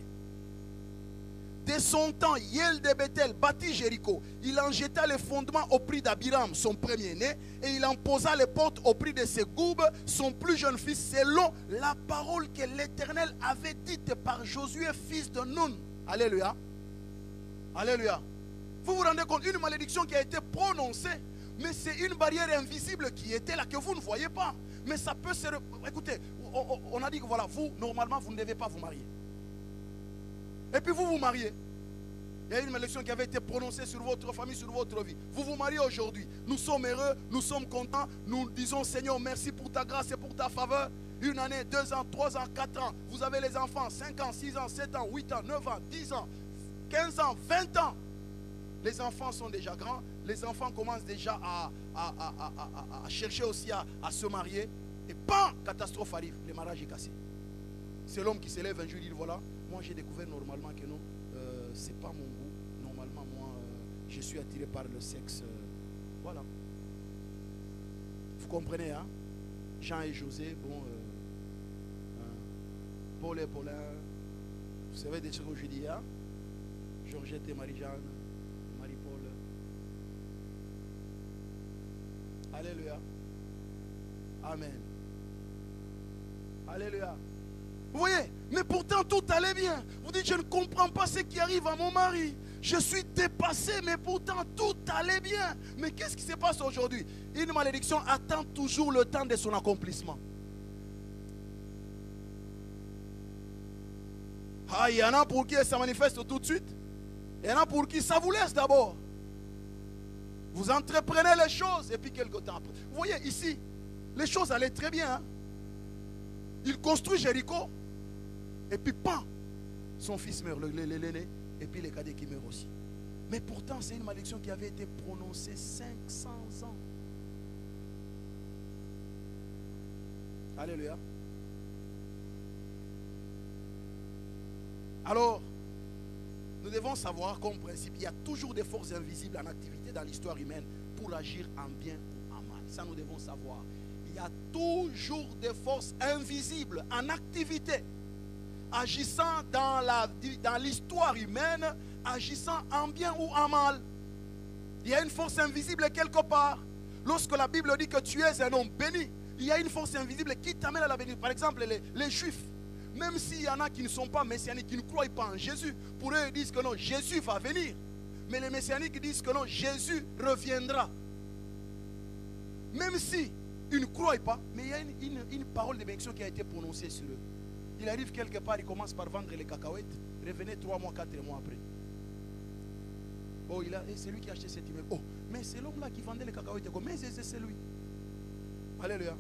Dès son temps, Eiel de Bethel bâtit Jéricho. Il en jeta les fondements au prix d'Abiram, son premier-né, et il en posa les portes au prix de Ségoub, son plus jeune fils, selon la parole que l'Éternel avait dite par Josué, fils de Nun. Alléluia. Alléluia. Vous vous rendez compte, une malédiction qui a été prononcée, mais c'est une barrière invisible qui était là, que vous ne voyez pas. Mais ça peut se... Écoutez, on a dit que voilà, vous, normalement, vous ne devez pas vous marier. Et puis vous vous mariez. Il y a une malédiction qui avait été prononcée sur votre famille, sur votre vie. Vous vous mariez aujourd'hui. Nous sommes heureux, nous sommes contents. Nous disons, Seigneur, merci pour ta grâce et pour ta faveur. 1 année, 2 ans, 3 ans, 4 ans. Vous avez les enfants, 5 ans, 6 ans, 7 ans, 8 ans, 9 ans, 10 ans, 15 ans, 20 ans. Les enfants sont déjà grands. Les enfants commencent déjà à chercher aussi à se marier. Et bam, catastrophe arrive. Le mariage est cassé. C'est l'homme qui se lève un jour et dit voilà, moi j'ai découvert normalement que non, c'est pas mon goût. Normalement, moi, je suis attiré par le sexe. Voilà. Vous comprenez, hein? Jean et José, bon, Paul et Paulin, vous savez des trucs que je dis, hein? Georgette et Marie-Jeanne, Marie-Paul. Alléluia. Amen. Alléluia. Vous voyez, mais pourtant tout allait bien. Vous dites, je ne comprends pas ce qui arrive à mon mari. Je suis dépassé, mais pourtant tout allait bien. Mais qu'est-ce qui se passe aujourd'hui? Une malédiction attend toujours le temps de son accomplissement. Ah, il y en a pour qui ça manifeste tout de suite. Il y en a pour qui ça vous laisse d'abord. Vous entreprenez les choses et puis quelque temps après. Vous voyez ici, les choses allaient très bien. Hein? Il construit Jéricho. Et puis, pan, son fils meurt, l'aîné, et puis les cadets qui meurent aussi. Mais pourtant, c'est une malédiction qui avait été prononcée 500 ans. Alléluia. Alors, nous devons savoir comme principe, il y a toujours des forces invisibles en activité dans l'histoire humaine pour agir en bien ou en mal. Ça, nous devons savoir. Il y a toujours des forces invisibles en activité, agissant dans l'histoire humaine, agissant en bien ou en mal. Il y a une force invisible quelque part. Lorsque la Bible dit que tu es un homme béni, il y a une force invisible qui t'amène à la bénédiction. Par exemple, les Juifs, même s'il y en a qui ne sont pas messianiques, qui ne croient pas en Jésus, pour eux ils disent que non, Jésus va venir. Mais les messianiques disent que non, Jésus reviendra. Même si ils ne croient pas, mais il y a une parole de bénédiction qui a été prononcée sur eux. Il arrive quelque part, il commence par vendre les cacahuètes, revenez 3 mois, 4 mois après. Oh, c'est lui qui a acheté cet immeuble. Oh, mais c'est l'homme là qui vendait les cacahuètes. Mais c'est lui. Alléluia.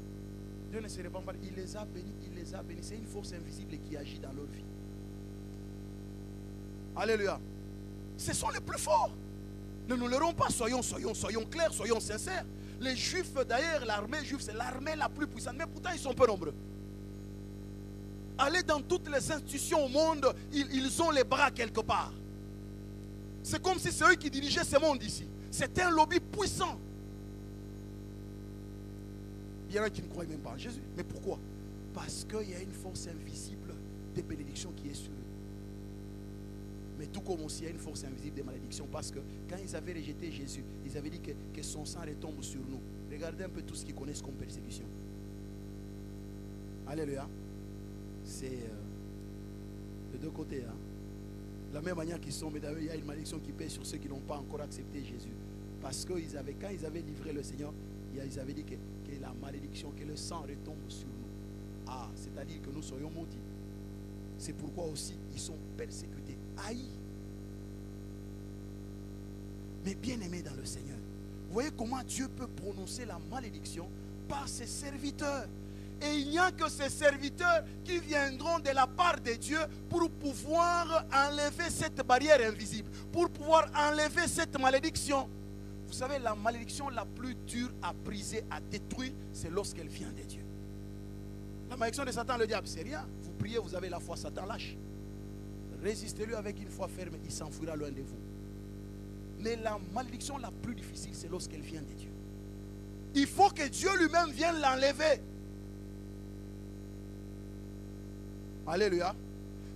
Dieu ne se répand pas. Il les a bénis, il les a bénis. C'est une force invisible qui agit dans leur vie. Alléluia. Ce sont les plus forts. Ne nous leurrons pas, soyons clairs, soyons sincères. Les Juifs, d'ailleurs, l'armée juive, c'est l'armée la plus puissante. Mais pourtant, ils sont peu nombreux. Allez dans toutes les institutions au monde, ils ont les bras quelque part. C'est comme si c'est eux qui dirigeaient ce monde ici. C'est un lobby puissant. Il y en a qui ne croient même pas en Jésus. Mais pourquoi? Parce qu'il y a une force invisible de bénédiction qui est sur eux. Mais tout comme aussi, il y a une force invisible de malédiction. Parce que quand ils avaient rejeté Jésus, ils avaient dit que son sang retombe sur nous. Regardez un peu tout ce qu'ils connaissent comme persécution. Alléluia. C'est de deux côtés. Hein. De la même manière qu'ils sont, mais d'ailleurs, il y a une malédiction qui pèse sur ceux qui n'ont pas encore accepté Jésus. Parce que quand ils avaient livré le Seigneur, ils avaient dit que la malédiction, que le sang retombe sur nous. Ah, c'est-à-dire que nous soyons maudits. C'est pourquoi aussi ils sont persécutés, haïs. Mais bien-aimés dans le Seigneur, vous voyez comment Dieu peut prononcer la malédiction par ses serviteurs. Et il n'y a que ces serviteurs qui viendront de la part de Dieu pour pouvoir enlever cette barrière invisible, pour pouvoir enlever cette malédiction. Vous savez, la malédiction la plus dure à briser, à détruire, c'est lorsqu'elle vient de Dieu. La malédiction de Satan, le diable, c'est rien. Vous priez, vous avez la foi, Satan lâche. Résistez-lui avec une foi ferme, il s'enfuira loin de vous. Mais la malédiction la plus difficile, c'est lorsqu'elle vient de Dieu. Il faut que Dieu lui-même vienne l'enlever. Alléluia.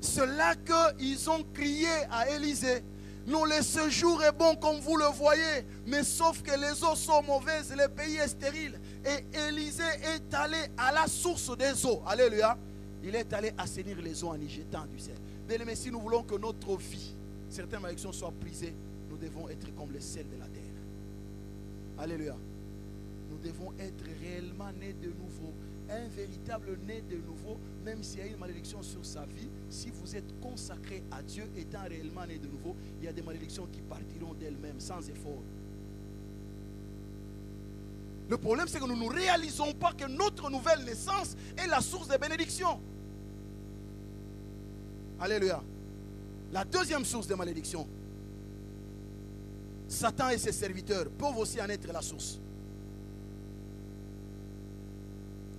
C'est là qu'ils ont crié à Élisée. Non, le séjour est bon comme vous le voyez, mais sauf que les eaux sont mauvaises, le pays est stérile. Et Élisée est allé à la source des eaux. Alléluia. Il est allé assainir les eaux en y jetant du sel. Bien-aimés, si nous voulons que notre vie, certaines malédictions soient brisées, nous devons être comme le sel de la terre. Alléluia. Nous devons être réellement nés de nouveau. Un véritable né de nouveau, même s'il y a une malédiction sur sa vie, si vous êtes consacré à Dieu, étant réellement né de nouveau, il y a des malédictions qui partiront d'elles-mêmes sans effort. Le problème, c'est que nous ne réalisons pas que notre nouvelle naissance est la source des bénédictions. Alléluia. La deuxième source de malédiction, Satan et ses serviteurs peuvent aussi en être la source.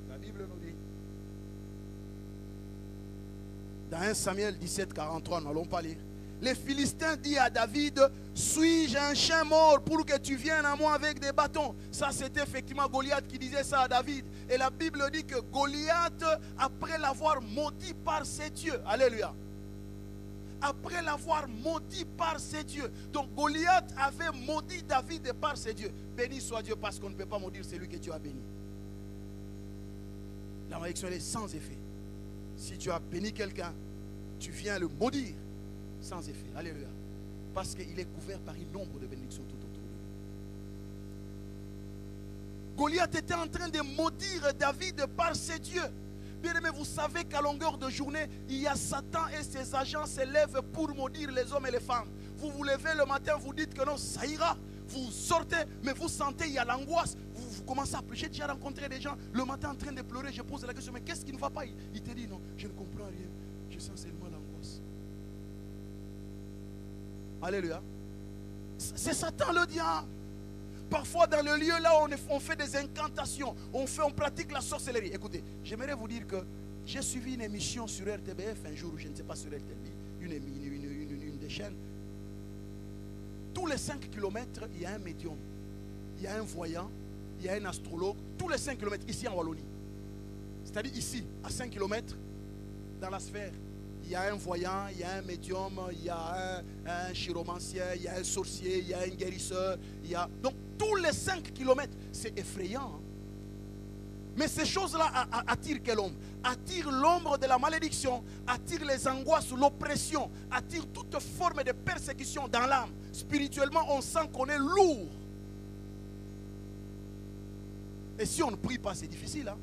La Bible nous dit, dans 1 Samuel 17, 43, nous n'allons pas lire. Les Philistins disent à David, suis-je un chien mort pour que tu viennes à moi avec des bâtons? Ça, c'était effectivement Goliath qui disait ça à David. Et la Bible dit que Goliath, après l'avoir maudit par ses dieux, alléluia, après l'avoir maudit par ses dieux, donc Goliath avait maudit David par ses dieux. Béni soit Dieu, parce qu'on ne peut pas maudire celui que Dieu a béni. La malédiction, elle est sans effet. Si tu as béni quelqu'un, tu viens le maudire sans effet. Alléluia. Parce qu'il est couvert par un nombre de bénédictions tout autour de lui. Goliath était en train de maudire David par ses dieux. Bien aimé, vous savez qu'à longueur de journée, il y a Satan et ses agents se lèvent pour maudire les hommes et les femmes. Vous vous levez le matin, vous dites que non, ça ira. Vous sortez, mais vous sentez, il y a l'angoisse. Vous commencez à pleurer. J'ai déjà rencontré des gens le matin en train de pleurer. Je pose la question, mais qu'est-ce qui ne va pas? Il te dit non, je ne comprends rien. Je sens seulement l'angoisse. Alléluia. C'est Satan le diable. Parfois dans le lieu là on fait des incantations, on pratique la sorcellerie. Écoutez, j'aimerais vous dire que j'ai suivi une émission sur RTBF un jour, je ne sais pas sur RTB, une des chaînes. Tous les 5 km, il y a un médium, il y a un voyant, il y a un astrologue, tous les 5 km ici en Wallonie. C'est-à-dire ici, à 5 km, dans la sphère, il y a un voyant, il y a un médium, il y a un chiromancien, il y a un sorcier, il y a un guérisseur. Donc tous les 5 km, c'est effrayant. Hein? Mais ces choses-là attirent quel homme? Attirent l'ombre de la malédiction, attirent les angoisses, l'oppression, attirent toute forme de persécution dans l'âme. Spirituellement, on sent qu'on est lourd. Et si on ne prie pas, c'est difficile. Hein?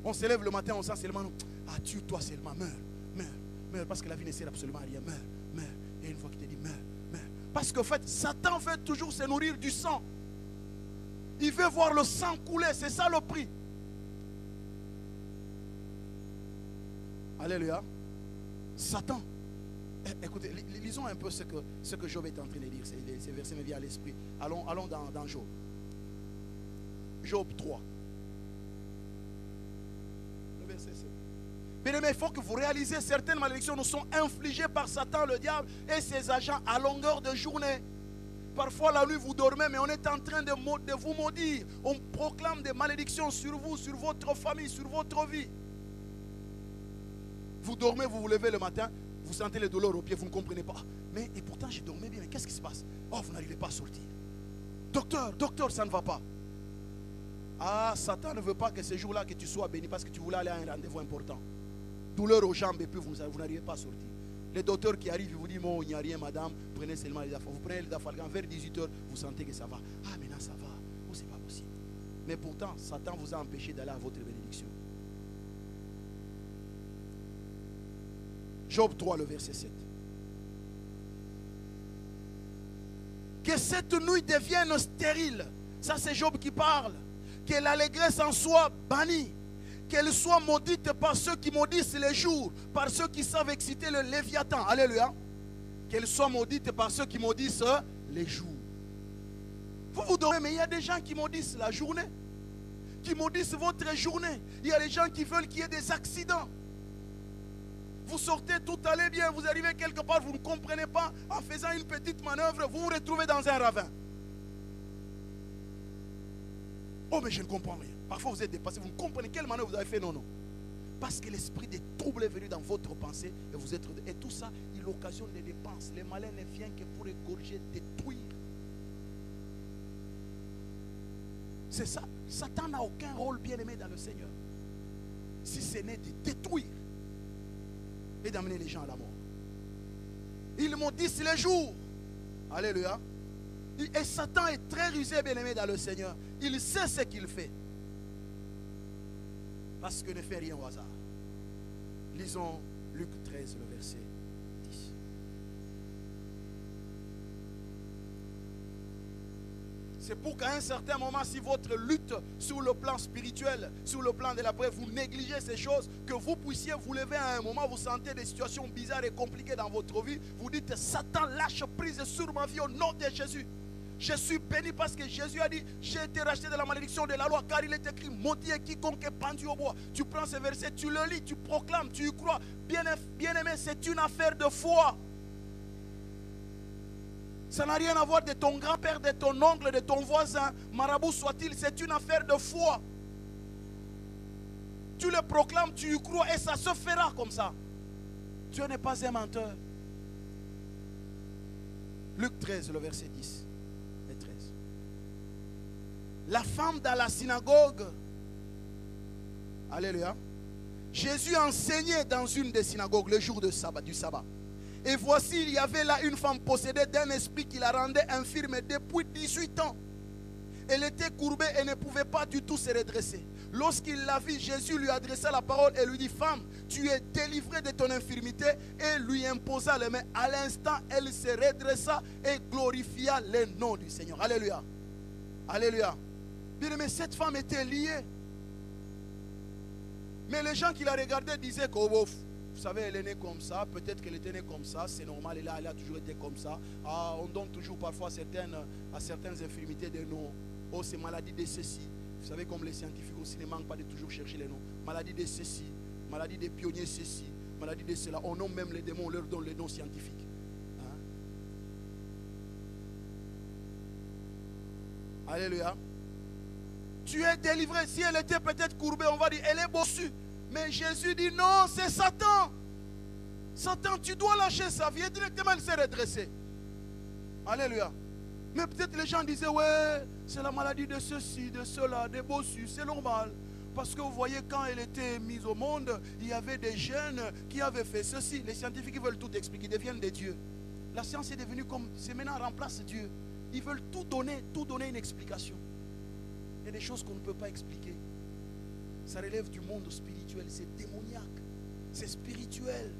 On se lève le matin, on sent seulement, ah, tue-toi seulement, meurs, parce que la vie ne sert absolument à rien, meurs. Et une fois qu'il te dit, meurs. Parce qu'en fait, Satan veut toujours se nourrir du sang. Il veut voir le sang couler, c'est ça le prix. Alléluia. Satan. Écoutez, lisons un peu ce que Job est en train de dire. Ces versets me viennent à l'esprit. Allons dans Job. Job 3. Le verset 7. Bien aimé, il faut que vous réalisez certaines malédictions nous sont infligées par Satan, le diable et ses agents à longueur de journée. Parfois la nuit vous dormez, mais on est en train de vous maudire. On proclame des malédictions sur vous, sur votre famille, sur votre vie. Vous dormez, vous vous levez le matin, vous sentez les douleurs aux pieds, vous ne comprenez pas. Mais et pourtant j'ai dormi bien, mais qu'est-ce qui se passe? Oh, vous n'arrivez pas à sortir. Docteur, ça ne va pas. Ah, Satan ne veut pas que ce jour-là que tu sois béni parce que tu voulais aller à un rendez-vous important. Douleur aux jambes et puis vous n'arrivez pas à sortir. Les docteurs qui arrivent, ils vous disent, bon, il n'y a rien madame, prenez seulement les affaires. Vous prenez les affaires, vers 18h, vous sentez que ça va. Ah, maintenant ça va. Oh, c'est pas possible. Mais pourtant, Satan vous a empêché d'aller à votre bénédiction. Job 3, le verset 7. Que cette nuit devienne stérile. Ça, c'est Job qui parle. Que l'allégresse en soit bannie. Qu'elle soit maudite par ceux qui maudissent les jours, par ceux qui savent exciter le Léviathan. Alléluia. Qu'elle soit maudite par ceux qui maudissent les jours. Vous vous dormez, mais il y a des gens qui maudissent la journée, qui maudissent votre journée. Il y a des gens qui veulent qu'il y ait des accidents. Vous sortez, tout allait bien, vous arrivez quelque part, vous ne comprenez pas. En faisant une petite manœuvre, vous vous retrouvez dans un ravin. Oh, mais je ne comprends rien. Parfois vous êtes dépassé, vous ne comprenez quelle manœuvre vous avez fait. Non. Parce que l'esprit des troubles est venu dans votre pensée et vous êtes. Et tout ça, il occasionne des dépenses. Les malins ne viennent que pour égorger, détruire. C'est ça. Satan n'a aucun rôle bien aimé dans le Seigneur. Si ce n'est de détruire et d'amener les gens à la mort. Ils maudissent les jours. Alléluia. Et Satan est très rusé, bien aimé dans le Seigneur. Il sait ce qu'il fait. Parce que ne fait rien au hasard. Lisons Luc 13, le verset 10. C'est pour qu'à un certain moment, si votre lutte sur le plan spirituel, sur le plan de la prière, vous négligez ces choses, que vous puissiez vous lever à un moment, vous sentez des situations bizarres et compliquées dans votre vie, vous dites, Satan lâche prise sur ma vie au nom de Jésus. Je suis béni parce que Jésus a dit, j'ai été racheté de la malédiction de la loi, car il est écrit, maudit est quiconque est pendu au bois. Tu prends ce verset, tu le lis, tu proclames, tu y crois. Bien-aimé, c'est une affaire de foi. Ça n'a rien à voir de ton grand-père, de ton oncle, de ton voisin, marabout soit-il, c'est une affaire de foi. Tu le proclames, tu y crois et ça se fera comme ça. Dieu n'est pas un menteur. Luc 13, le verset 10 et 13. La femme dans la synagogue, alléluia, Jésus enseignait dans une des synagogues le jour du sabbat. Et voici, il y avait là une femme possédée d'un esprit qui la rendait infirme depuis 18 ans. Elle était courbée et ne pouvait pas du tout se redresser. Lorsqu'il la vit, Jésus lui adressa la parole et lui dit, femme, tu es délivrée de ton infirmité, et lui imposa les mains. À l'instant, elle se redressa et glorifia le nom du Seigneur. Alléluia. Alléluia. Bien aimé, cette femme était liée. Mais les gens qui la regardaient disaient que, oh, vous savez, elle est née comme ça, peut-être qu'elle était née comme ça, c'est normal, elle a toujours été comme ça. Ah, on donne toujours parfois à certaines infirmités des noms. Oh, c'est maladie de ceci. Vous savez, comme les scientifiques aussi ne manquent pas de toujours chercher les noms. Maladie de ceci, maladie des pionniers ceci, maladie de cela. On nomme même les démons, on leur donne les noms scientifiques. Hein? Alléluia. Tu es délivré. Si elle était peut-être courbée, on va dire, elle est bossue. Mais Jésus dit non, c'est Satan. Satan, tu dois lâcher sa vie. Et directement, elle s'est redressée. Alléluia. Mais peut-être les gens disaient, ouais, c'est la maladie de ceci, de cela, des bossus, c'est normal. Parce que vous voyez, quand elle était mise au monde, il y avait des jeunes qui avaient fait ceci. Les scientifiques veulent tout expliquer, ils deviennent des dieux. La science est devenue comme, c'est maintenant remplace Dieu. Ils veulent tout donner une explication. Il y a des choses qu'on ne peut pas expliquer. Ça relève du monde spirituel, c'est démoniaque, c'est spirituel.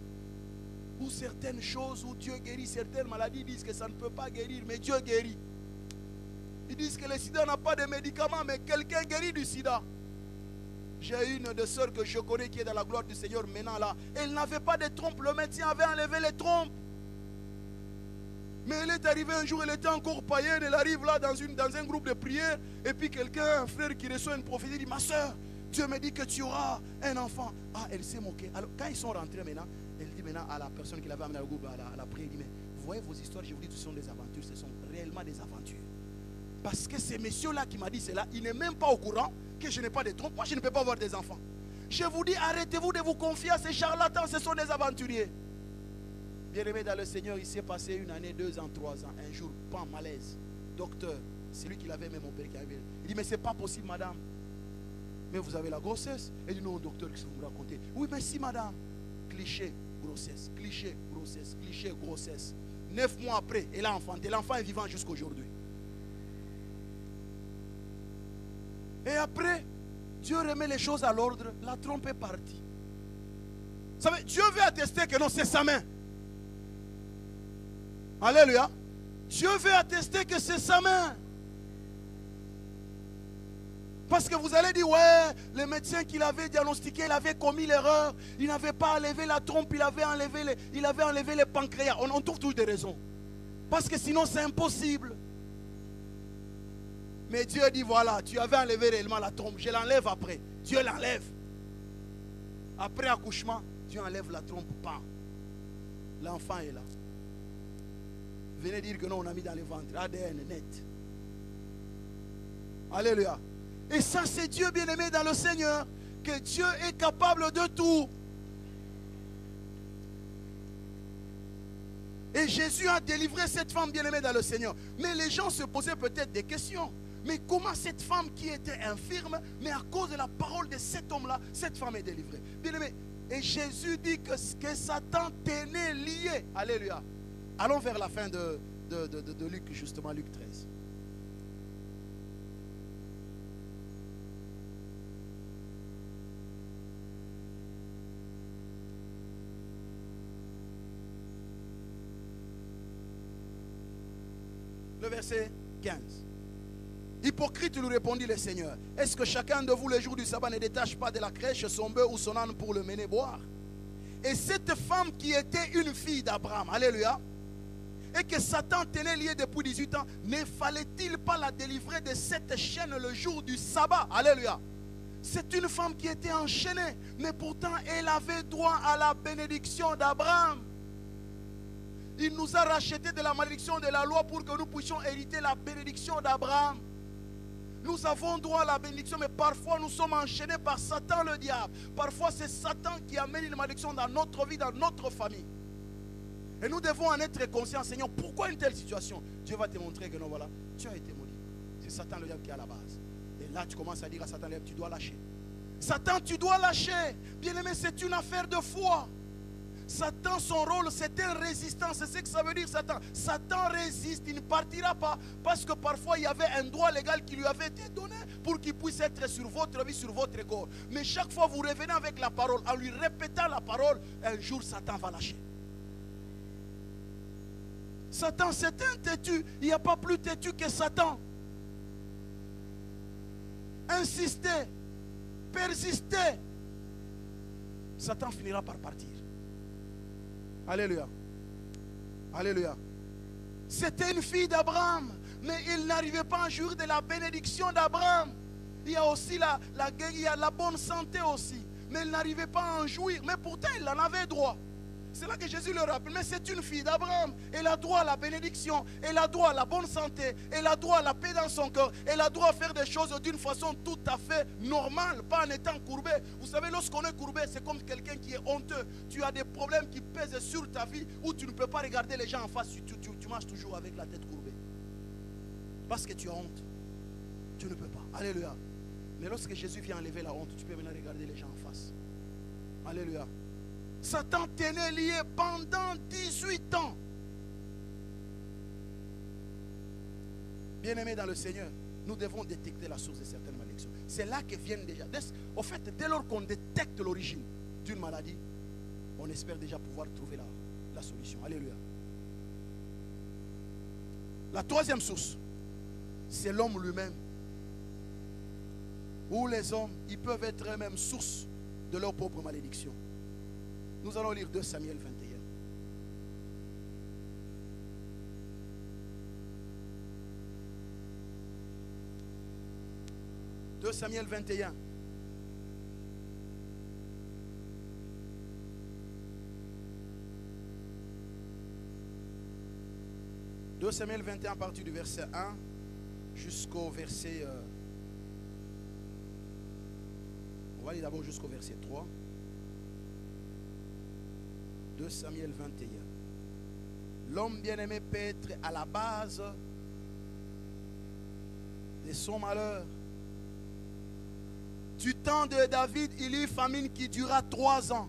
Ou certaines choses où Dieu guérit, certaines maladies disent que ça ne peut pas guérir, mais Dieu guérit. Ils disent que le sida n'a pas de médicaments, mais quelqu'un guérit du sida. J'ai une de sœurs que je connais qui est dans la gloire du Seigneur maintenant là. Elle n'avait pas de trompe, le médecin avait enlevé les trompes. Mais elle est arrivée un jour, elle était encore païenne, elle arrive là dans un groupe de prière, et puis quelqu'un, un frère qui reçoit une prophétie, dit, ma soeur, Dieu me dit que tu auras un enfant. Ah, elle s'est moquée. Alors, quand ils sont rentrés maintenant, elle dit maintenant à la personne qui l'avait amené au groupe, à la prière, elle dit, mais vous voyez vos histoires, je vous dis, ce sont des aventures, ce sont réellement des aventures. Parce que ces messieurs-là qui m'a dit cela, il n'est même pas au courant que je n'ai pas de trompe. Moi, je ne peux pas avoir des enfants. Je vous dis, arrêtez-vous de vous confier à ces charlatans, ce sont des aventuriers. Bien-aimé dans le Seigneur, il s'est passé 1 année, 2 ans, 3 ans. Un jour, pan, malaise. Docteur, c'est lui qui l'avait même opéré. Il dit, mais c'est pas possible, madame. Mais vous avez la grossesse. Elle dit, non, docteur, qu'est-ce que vous me racontez? Oui, mais si, madame. Cliché, grossesse, cliché, grossesse, cliché, grossesse. 9 mois après, elle a enfanté. L'enfant est vivant jusqu'à aujourd'hui. Et après, Dieu remet les choses à l'ordre. La trompe est partie. Vous savez, Dieu veut attester que non, c'est sa main. Alléluia. Dieu veut attester que c'est sa main. Parce que vous allez dire, ouais, le médecin qui l'avait diagnostiqué, il avait commis l'erreur. Il n'avait pas enlevé la trompe, il avait enlevé les pancréas. On trouve toujours des raisons. Parce que sinon, c'est impossible. Mais Dieu dit, voilà, tu avais enlevé réellement la trompe. Je l'enlève après. Dieu l'enlève. Après accouchement, Dieu enlève la trompe. Pas. L'enfant est là. Venez dire que non, on a mis dans le ventre. ADN net. Alléluia. Et ça, c'est Dieu bien-aimé dans le Seigneur. Que Dieu est capable de tout. Et Jésus a délivré cette femme bien-aimée dans le Seigneur. Mais les gens se posaient peut-être des questions. Mais comment cette femme qui était infirme, mais à cause de la parole de cet homme-là, cette femme est délivrée? Bien-aimé. Et Jésus dit que Satan tenait lié. Alléluia. Allons vers la fin de Luc, justement, Luc 13. Le verset 15. Hypocrite, lui répondit le Seigneur. Est-ce que chacun de vous, le jour du sabbat, ne détache pas de la crèche son bœuf ou son âne pour le mener boire? Et cette femme qui était une fille d'Abraham, alléluia, et que Satan tenait liée depuis 18 ans, ne fallait-il pas la délivrer de cette chaîne le jour du sabbat? Alléluia. C'est une femme qui était enchaînée, mais pourtant elle avait droit à la bénédiction d'Abraham. Il nous a racheté de la malédiction de la loi pour que nous puissions hériter la bénédiction d'Abraham. Nous avons droit à la bénédiction, mais parfois nous sommes enchaînés par Satan le diable. Parfois c'est Satan qui amène une malédiction dans notre vie, dans notre famille. Et nous devons en être conscients. Seigneur, pourquoi une telle situation? Dieu va te montrer que non, voilà, tu as été maudit. C'est Satan le diable qui est à la base. Et là tu commences à dire à Satan le diable, tu dois lâcher. Satan, tu dois lâcher. Bien-aimé, c'est une affaire de foi. Satan, son rôle, c'est une résistance. C'est ce que ça veut dire, Satan. Satan résiste, il ne partira pas. Parce que parfois, il y avait un droit légal qui lui avait été donné pour qu'il puisse être sur votre vie, sur votre corps. Mais chaque fois, vous revenez avec la parole, en lui répétant la parole, un jour, Satan va lâcher. Satan, c'est un têtu. Il n'y a pas plus têtu que Satan. Insistez, persistez. Satan finira par partir. Alléluia. Alléluia. C'était une fille d'Abraham, mais il n'arrivait pas à jouir de la bénédiction d'Abraham. Il y a aussi il y a la bonne santé aussi, mais il n'arrivait pas à en jouir. Mais pourtant, il en avait droit. C'est là que Jésus le rappelle. Mais c'est une fille d'Abraham. Elle a droit à la bénédiction. Elle a droit à la bonne santé. Elle a droit à la paix dans son cœur. Elle a droit à faire des choses d'une façon tout à fait normale, pas en étant courbé. Vous savez, lorsqu'on est courbé, c'est comme quelqu'un qui est honteux. Tu as des problèmes qui pèsent sur ta vie où tu ne peux pas regarder les gens en face. Tu marches toujours avec la tête courbée. Parce que tu as honte. Tu ne peux pas. Alléluia. Mais lorsque Jésus vient enlever la honte, tu peux maintenant regarder les gens en face. Alléluia. Satan tenait lié pendant 18 ans. Bien-aimés dans le Seigneur, nous devons détecter la source de certaines malédictions. C'est là que viennent déjà. Au fait, dès lors qu'on détecte l'origine d'une maladie, on espère déjà pouvoir trouver la solution. Alléluia. La troisième source, c'est l'homme lui-même. Où les hommes, ils peuvent être eux-mêmes source de leur propre malédiction. Nous allons lire 2 Samuel 21. 2 Samuel 21. « 2 Samuel 21 à partir du verset 1 jusqu'au verset... on va aller d'abord jusqu'au verset 3. 2 Samuel 21. L'homme bien-aimé peut être à la base de son malheur. Du temps de David, il y eut une famine qui dura 3 ans.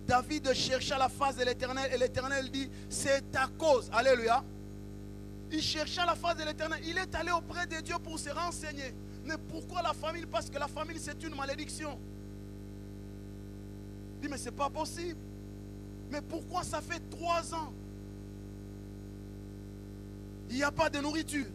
David chercha la face de l'Éternel et l'Éternel dit, c'est ta cause. Alléluia. Il chercha la face de l'Éternel. Il est allé auprès de Dieu pour se renseigner. Mais pourquoi la famine? Parce que la famine, c'est une malédiction. Il dit, mais ce n'est pas possible. Mais pourquoi ça fait 3 ans? Il n'y a pas de nourriture.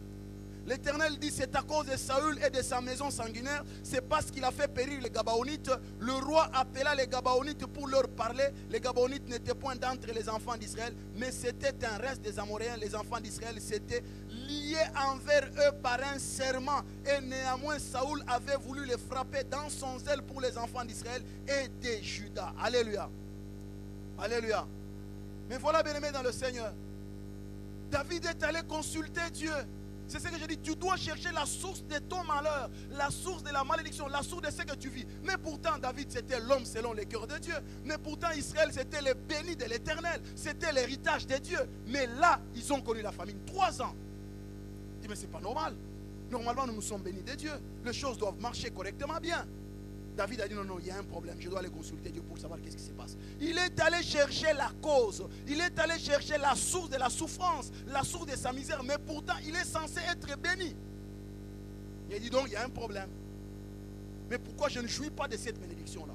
L'Éternel dit, c'est à cause de Saül et de sa maison sanguinaire. C'est parce qu'il a fait périr les Gabaonites. Le roi appela les Gabaonites pour leur parler. Les Gabaonites n'étaient point d'entre les enfants d'Israël, mais c'était un reste des Amoréens. Les enfants d'Israël s'étaient liés envers eux par un serment. Et néanmoins, Saül avait voulu les frapper dans son zèle pour les enfants d'Israël et de Juda. Alléluia. Alléluia. Mais voilà, bien-aimé dans le Seigneur, David est allé consulter Dieu. C'est ce que je dis, tu dois chercher la source de ton malheur, la source de la malédiction, la source de ce que tu vis. Mais pourtant, David, c'était l'homme selon le cœur de Dieu. Mais pourtant, Israël, c'était le béni de l'Éternel. C'était l'héritage de Dieu. Mais là, ils ont connu la famine. 3 ans. Je dis, mais ce n'est pas normal. Normalement, nous sommes bénis de Dieu. Les choses doivent marcher correctement bien. David a dit, non, non, il y a un problème. Je dois aller consulter Dieu pour savoir qu'est-ce qui se passe. Il est allé chercher la cause. Il est allé chercher la source de la souffrance, la source de sa misère. Mais pourtant, il est censé être béni. Il a dit donc, il y a un problème. Mais pourquoi je ne jouis pas de cette bénédiction-là?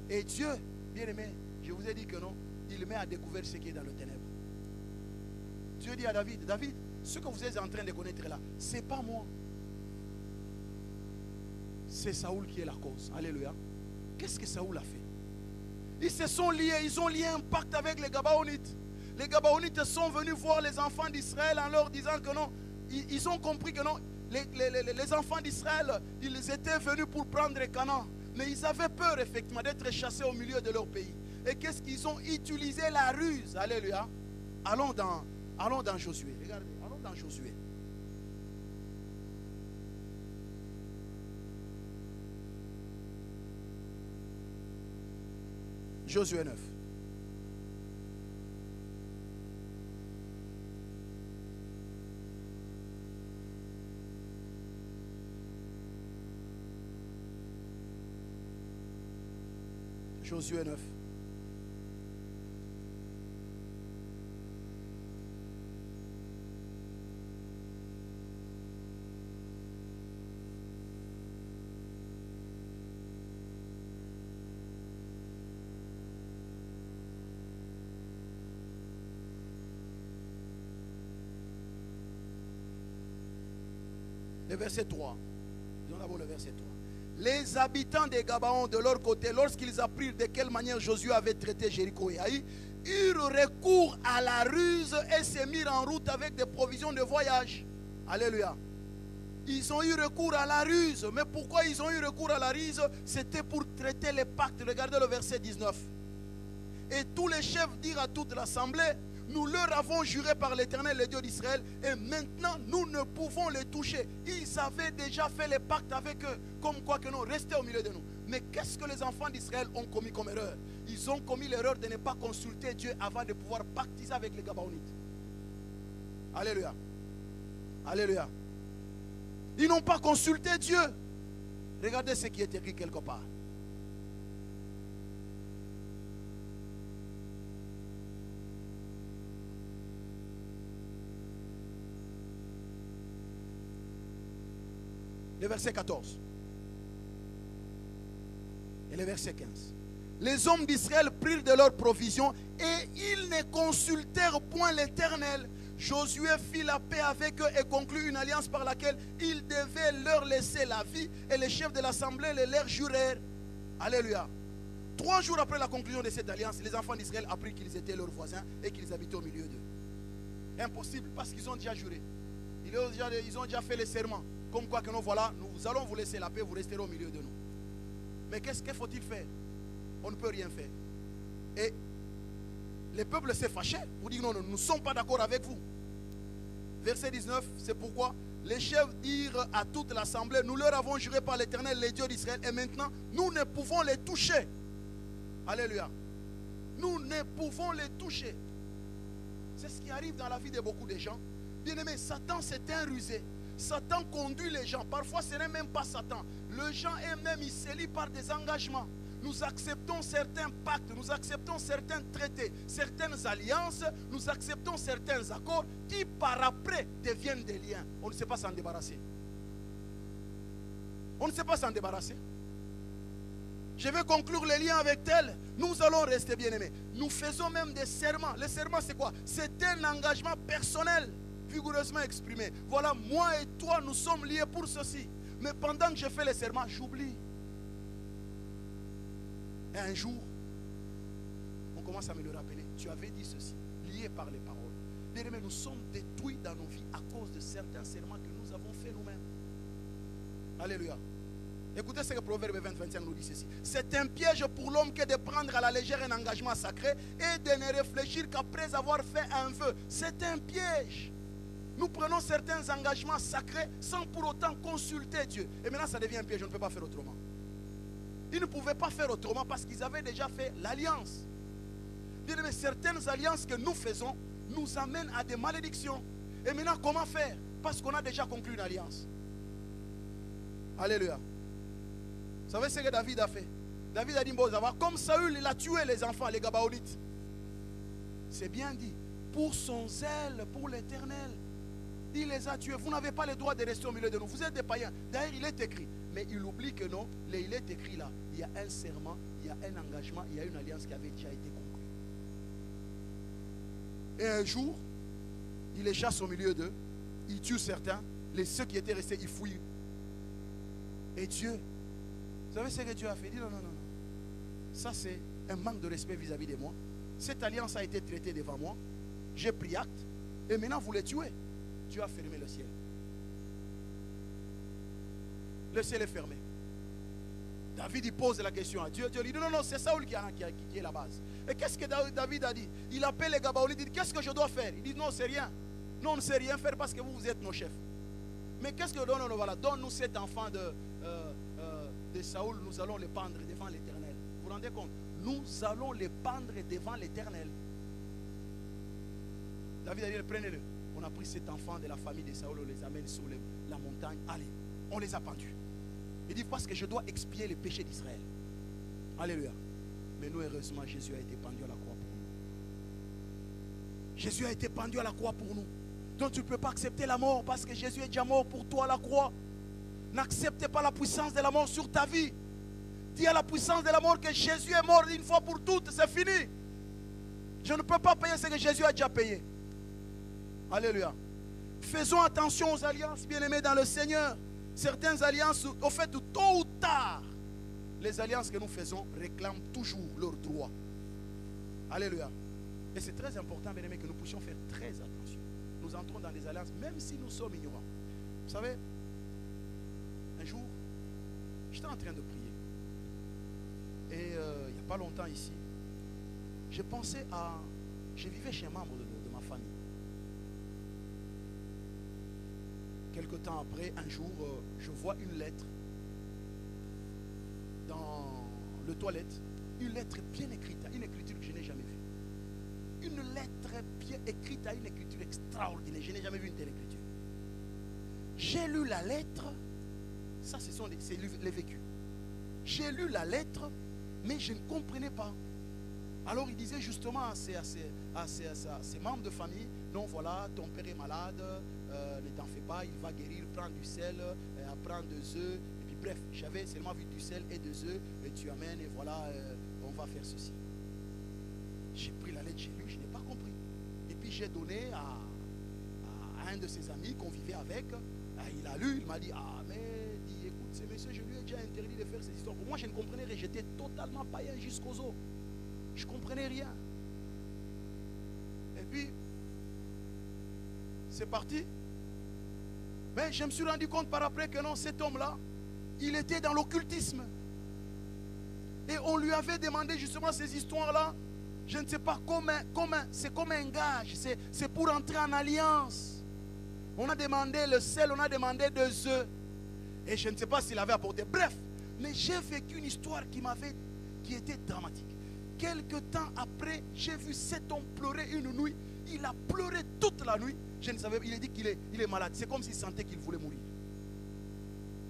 Et Dieu, bien aimé, je vous ai dit que non, il met à découvert ce qui est dans le ténèbre. Dieu dit à David, David, ce que vous êtes en train de connaître là, ce n'est pas moi. c'est Saoul qui est la cause. Alléluia. Qu'est-ce que Saoul a fait? Ils se sont liés, ils ont lié un pacte avec les Gabaonites. Les Gabaonites sont venus voir les enfants d'Israël en leur disant que non, ils ont compris que non, les enfants d'Israël, ils étaient venus pour prendre Canaan. Mais ils avaient peur effectivement d'être chassés au milieu de leur pays. Et qu'est-ce qu'ils ont utilisé? La ruse. Alléluia. Allons dans Josué. Regardez, allons dans Josué. Josué 9. Josué 9. Le verset 3. Disons d'abord le verset 3. Les habitants des Gabaon de leur côté, lorsqu'ils apprirent de quelle manière Josué avait traité Jéricho et Haï, eurent recours à la ruse et se mirent en route avec des provisions de voyage. Alléluia. Ils ont eu recours à la ruse. Mais pourquoi ils ont eu recours à la ruse? C'était pour traiter les pactes. Regardez le verset 19. Et tous les chefs dirent à toute l'assemblée: nous leur avons juré par l'Éternel, le Dieu d'Israël, et maintenant nous ne pouvons les toucher. Ils avaient déjà fait les pactes avec eux, comme quoi que non, restez au milieu de nous. Mais qu'est-ce que les enfants d'Israël ont commis comme erreur? Ils ont commis l'erreur de ne pas consulter Dieu avant de pouvoir pactiser avec les Gabaonites. Alléluia. Alléluia. Ils n'ont pas consulté Dieu. Regardez ce qui est écrit quelque part. Le verset 14 et le verset 15. Les hommes d'Israël prirent de leurs provisions et ils ne consultèrent point l'Éternel. Josué fit la paix avec eux et conclut une alliance par laquelle il devait leur laisser la vie, et les chefs de l'assemblée les leur jurèrent. Alléluia. 3 jours après la conclusion de cette alliance, les enfants d'Israël apprirent qu'ils étaient leurs voisins et qu'ils habitaient au milieu d'eux. Impossible, parce qu'ils ont déjà juré. Ils ont déjà fait les serments. Comme quoi que nous, voilà, nous allons vous laisser la paix, vous resterez au milieu de nous. Mais qu'est-ce qu'il faut-il faire? On ne peut rien faire. Et le peuple s'est fâché pour dire non, nous ne sommes pas d'accord avec vous. Verset 19, c'est pourquoi les chefs dirent à toute l'assemblée: nous leur avons juré par l'Éternel, les dieux d'Israël, et maintenant nous ne pouvons les toucher. Alléluia. Nous ne pouvons les toucher. C'est ce qui arrive dans la vie de beaucoup de gens. Bien aimé, Satan c'est un rusé. Satan conduit les gens. Parfois ce n'est même pas Satan. Le gens eux-mêmes, ils se lient par des engagements. Nous acceptons certains pactes, nous acceptons certains traités, certaines alliances, nous acceptons certains accords qui par après deviennent des liens. On ne sait pas s'en débarrasser. On ne sait pas s'en débarrasser. Je vais conclure les liens avec tel. Nous allons rester bien-aimés. Nous faisons même des serments. Le serment c'est quoi? C'est un engagement personnel, vigoureusement exprimé. Voilà, moi et toi, nous sommes liés pour ceci. Mais pendant que je fais les serments, j'oublie. Et un jour, on commence à me le rappeler. Tu avais dit ceci, lié par les paroles. Bien aimés, nous sommes détruits dans nos vies à cause de certains serments que nous avons fait nous-mêmes. Alléluia. Écoutez ce que Proverbe 20-25 nous dit ceci. C'est un piège pour l'homme que de prendre à la légère un engagement sacré et de ne réfléchir qu'après avoir fait un vœu. C'est un piège. Nous prenons certains engagements sacrés sans pour autant consulter Dieu. Et maintenant ça devient un piège, on ne peut pas faire autrement. Ils ne pouvaient pas faire autrement parce qu'ils avaient déjà fait l'alliance. Bien aimé, certaines alliances que nous faisons nous amènent à des malédictions. Et maintenant comment faire? Parce qu'on a déjà conclu une alliance. Alléluia. Vous savez ce que David a fait? David a dit, bon, comme Saül, il a tué les enfants, les Gabaonites. C'est bien dit. Pour son zèle, pour l'Éternel, il les a tués. Vous n'avez pas le droit de rester au milieu de nous. Vous êtes des païens. D'ailleurs, il est écrit. Mais il oublie que non, il est écrit là. Il y a un serment, il y a un engagement, il y a une alliance qui avait déjà été conclue. Et un jour, il les chasse au milieu d'eux. Il tue certains. Ceux qui étaient restés, ils fouillent. Et Dieu Vous savez ce que Dieu a fait? Il dit non, non, non, non. Ça c'est un manque de respect vis-à-vis de moi. Cette alliance a été traitée devant moi. J'ai pris acte. Et maintenant vous les tuez. Dieu a fermé le ciel. Le ciel est fermé. David il pose la question à Dieu. Dieu lui dit non, non, c'est Saoul qui est la base. Et qu'est-ce que David a dit? Il appelle les Gabaoulis, il dit qu'est-ce que je dois faire? Il dit non, c'est rien. Non, on ne sait rien faire parce que vous êtes nos chefs. Mais qu'est-ce que non, non, non, voilà, donne-nous cet enfant de Saoul, nous allons le pendre devant l'Éternel. Vous vous rendez compte? Nous allons le pendre devant l'Éternel. David a dit prenez-le. On a pris cet enfant de la famille de Saoul, on les amène sur la montagne. Allez, on les a pendus. Il dit parce que je dois expier les péchés d'Israël. Alléluia. Mais nous, heureusement, Jésus a été pendu à la croix pour nous. Jésus a été pendu à la croix pour nous. Donc tu ne peux pas accepter la mort parce que Jésus est déjà mort pour toi à la croix. N'acceptez pas la puissance de la mort sur ta vie. Dis à la puissance de la mort que Jésus est mort une fois pour toutes, c'est fini. Je ne peux pas payer ce que Jésus a déjà payé. Alléluia. Faisons attention aux alliances, bien-aimés dans le Seigneur. Certaines alliances, au fait, tôt ou tard, les alliances que nous faisons réclament toujours leurs droits. Alléluia. Et c'est très important, bien-aimés, que nous puissions faire très attention. Nous entrons dans des alliances, même si nous sommes ignorants. Vous savez, un jour, j'étais en train de prier. Et il n'y a pas longtemps ici, je pensais à... Je vivais chez un membre de ma famille. Quelque temps après, un jour, je vois une lettre dans le toilette. Une lettre bien écrite, une écriture que je n'ai jamais vue. Une lettre bien écrite à une écriture extraordinaire. Je n'ai jamais vu une telle écriture. J'ai lu la lettre. Ça, c'est les vécus. J'ai lu la lettre, mais je ne comprenais pas. Alors il disait justement à ses membres de famille, non voilà, ton père est malade, ne t'en fais pas, il va guérir, prends du sel, prends 2 œufs, et puis bref, j'avais seulement vu du sel et 2 œufs, et tu amènes, et voilà, on va faire ceci. J'ai pris la lettre, j'ai lu, je n'ai pas compris. Et puis j'ai donné à un de ses amis qu'on vivait avec, il a lu, il m'a dit, ah mais, écoute, ce monsieur, je lui ai déjà interdit de faire ces histoires. Pour moi, je ne comprenais rien, j'étais totalement païen jusqu'aux os. Je ne comprenais rien. Et puis, c'est parti. Mais je me suis rendu compte par après que non, cet homme-là, il était dans l'occultisme. Et on lui avait demandé justement ces histoires-là. Je ne sais pas comment c'est comme un gage. C'est pour entrer en alliance. On a demandé le sel, on a demandé 2 œufs. Et je ne sais pas s'il avait apporté. Bref, mais j'ai vécu une histoire qui était dramatique. Quelque temps après, j'ai vu cet homme pleurer une nuit. Il a pleuré toute la nuit. Je ne savais pas, il a dit qu'il est malade. C'est comme s'il sentait qu'il voulait mourir.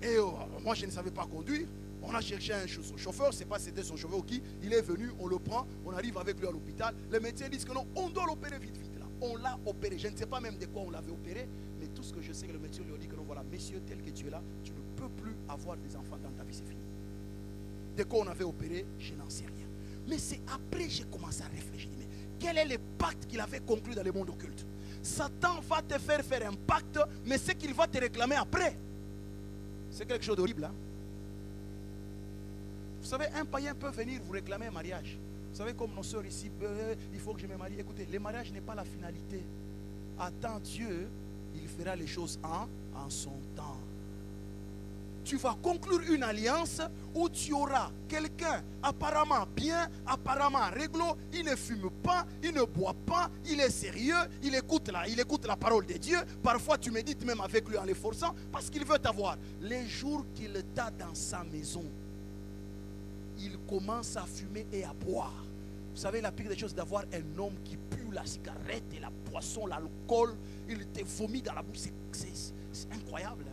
Et moi, je ne savais pas conduire. On a cherché un chauffeur, je ne sais pas si c'était son chauffeur ou qui. Il est venu, on le prend, on arrive avec lui à l'hôpital. Les médecins disent que non, on doit l'opérer vite, vite. Là. On l'a opéré. Je ne sais pas même de quoi on l'avait opéré. Mais tout ce que je sais, que le médecin lui a dit que non, voilà, messieurs, tel que tu es là, tu ne peux plus avoir des enfants dans ta vie, c'est fini. De quoi on avait opéré, je n'en sais rien. Mais c'est après que j'ai commencé à réfléchir. Mais quel est le pacte qu'il avait conclu dans le monde occulte? Satan va te faire un pacte, mais ce qu'il va te réclamer après, c'est quelque chose d'horrible. Hein? Vous savez, un païen peut venir vous réclamer un mariage. Vous savez, comme nos soeurs ici, il faut que je me marie. Écoutez, le mariage n'est pas la finalité. Attends Dieu, il fera les choses en son temps. Tu vas conclure une alliance où tu auras quelqu'un apparemment bien, apparemment réglo, il ne fume pas, il ne boit pas, il est sérieux, il écoute la parole de Dieu. Parfois tu médites même avec lui en les forçant parce qu'il veut t'avoir. Les jours qu'il t'a dans sa maison, il commence à fumer et à boire. Vous savez, la pire des choses, c'est d'avoir un homme qui pue la cigarette et la boisson, l'alcool, il te vomit dans la bouche. C'est incroyable. Hein?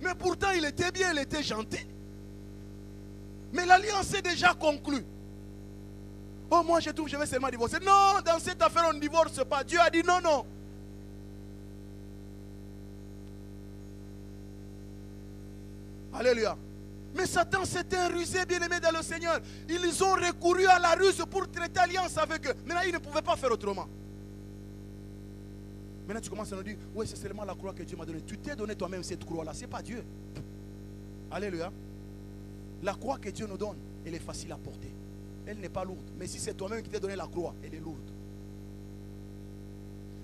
Mais pourtant, il était bien, il était gentil. Mais l'alliance est déjà conclue. Oh, moi, je trouve que je vais seulement divorcer. Non, dans cette affaire, on ne divorce pas. Dieu a dit non, non. Alléluia. Mais Satan, c'était un rusé bien-aimé dans le Seigneur. Ils ont recouru à la ruse pour traiter alliance avec eux. Maintenant, ils ne pouvaient pas faire autrement. Maintenant, tu commences à nous dire, oui, c'est seulement la croix que Dieu m'a donnée. Tu t'es donné toi-même cette croix-là, ce n'est pas Dieu. Alléluia. La croix que Dieu nous donne, elle est facile à porter. Elle n'est pas lourde. Mais si c'est toi-même qui t'es donné la croix, elle est lourde.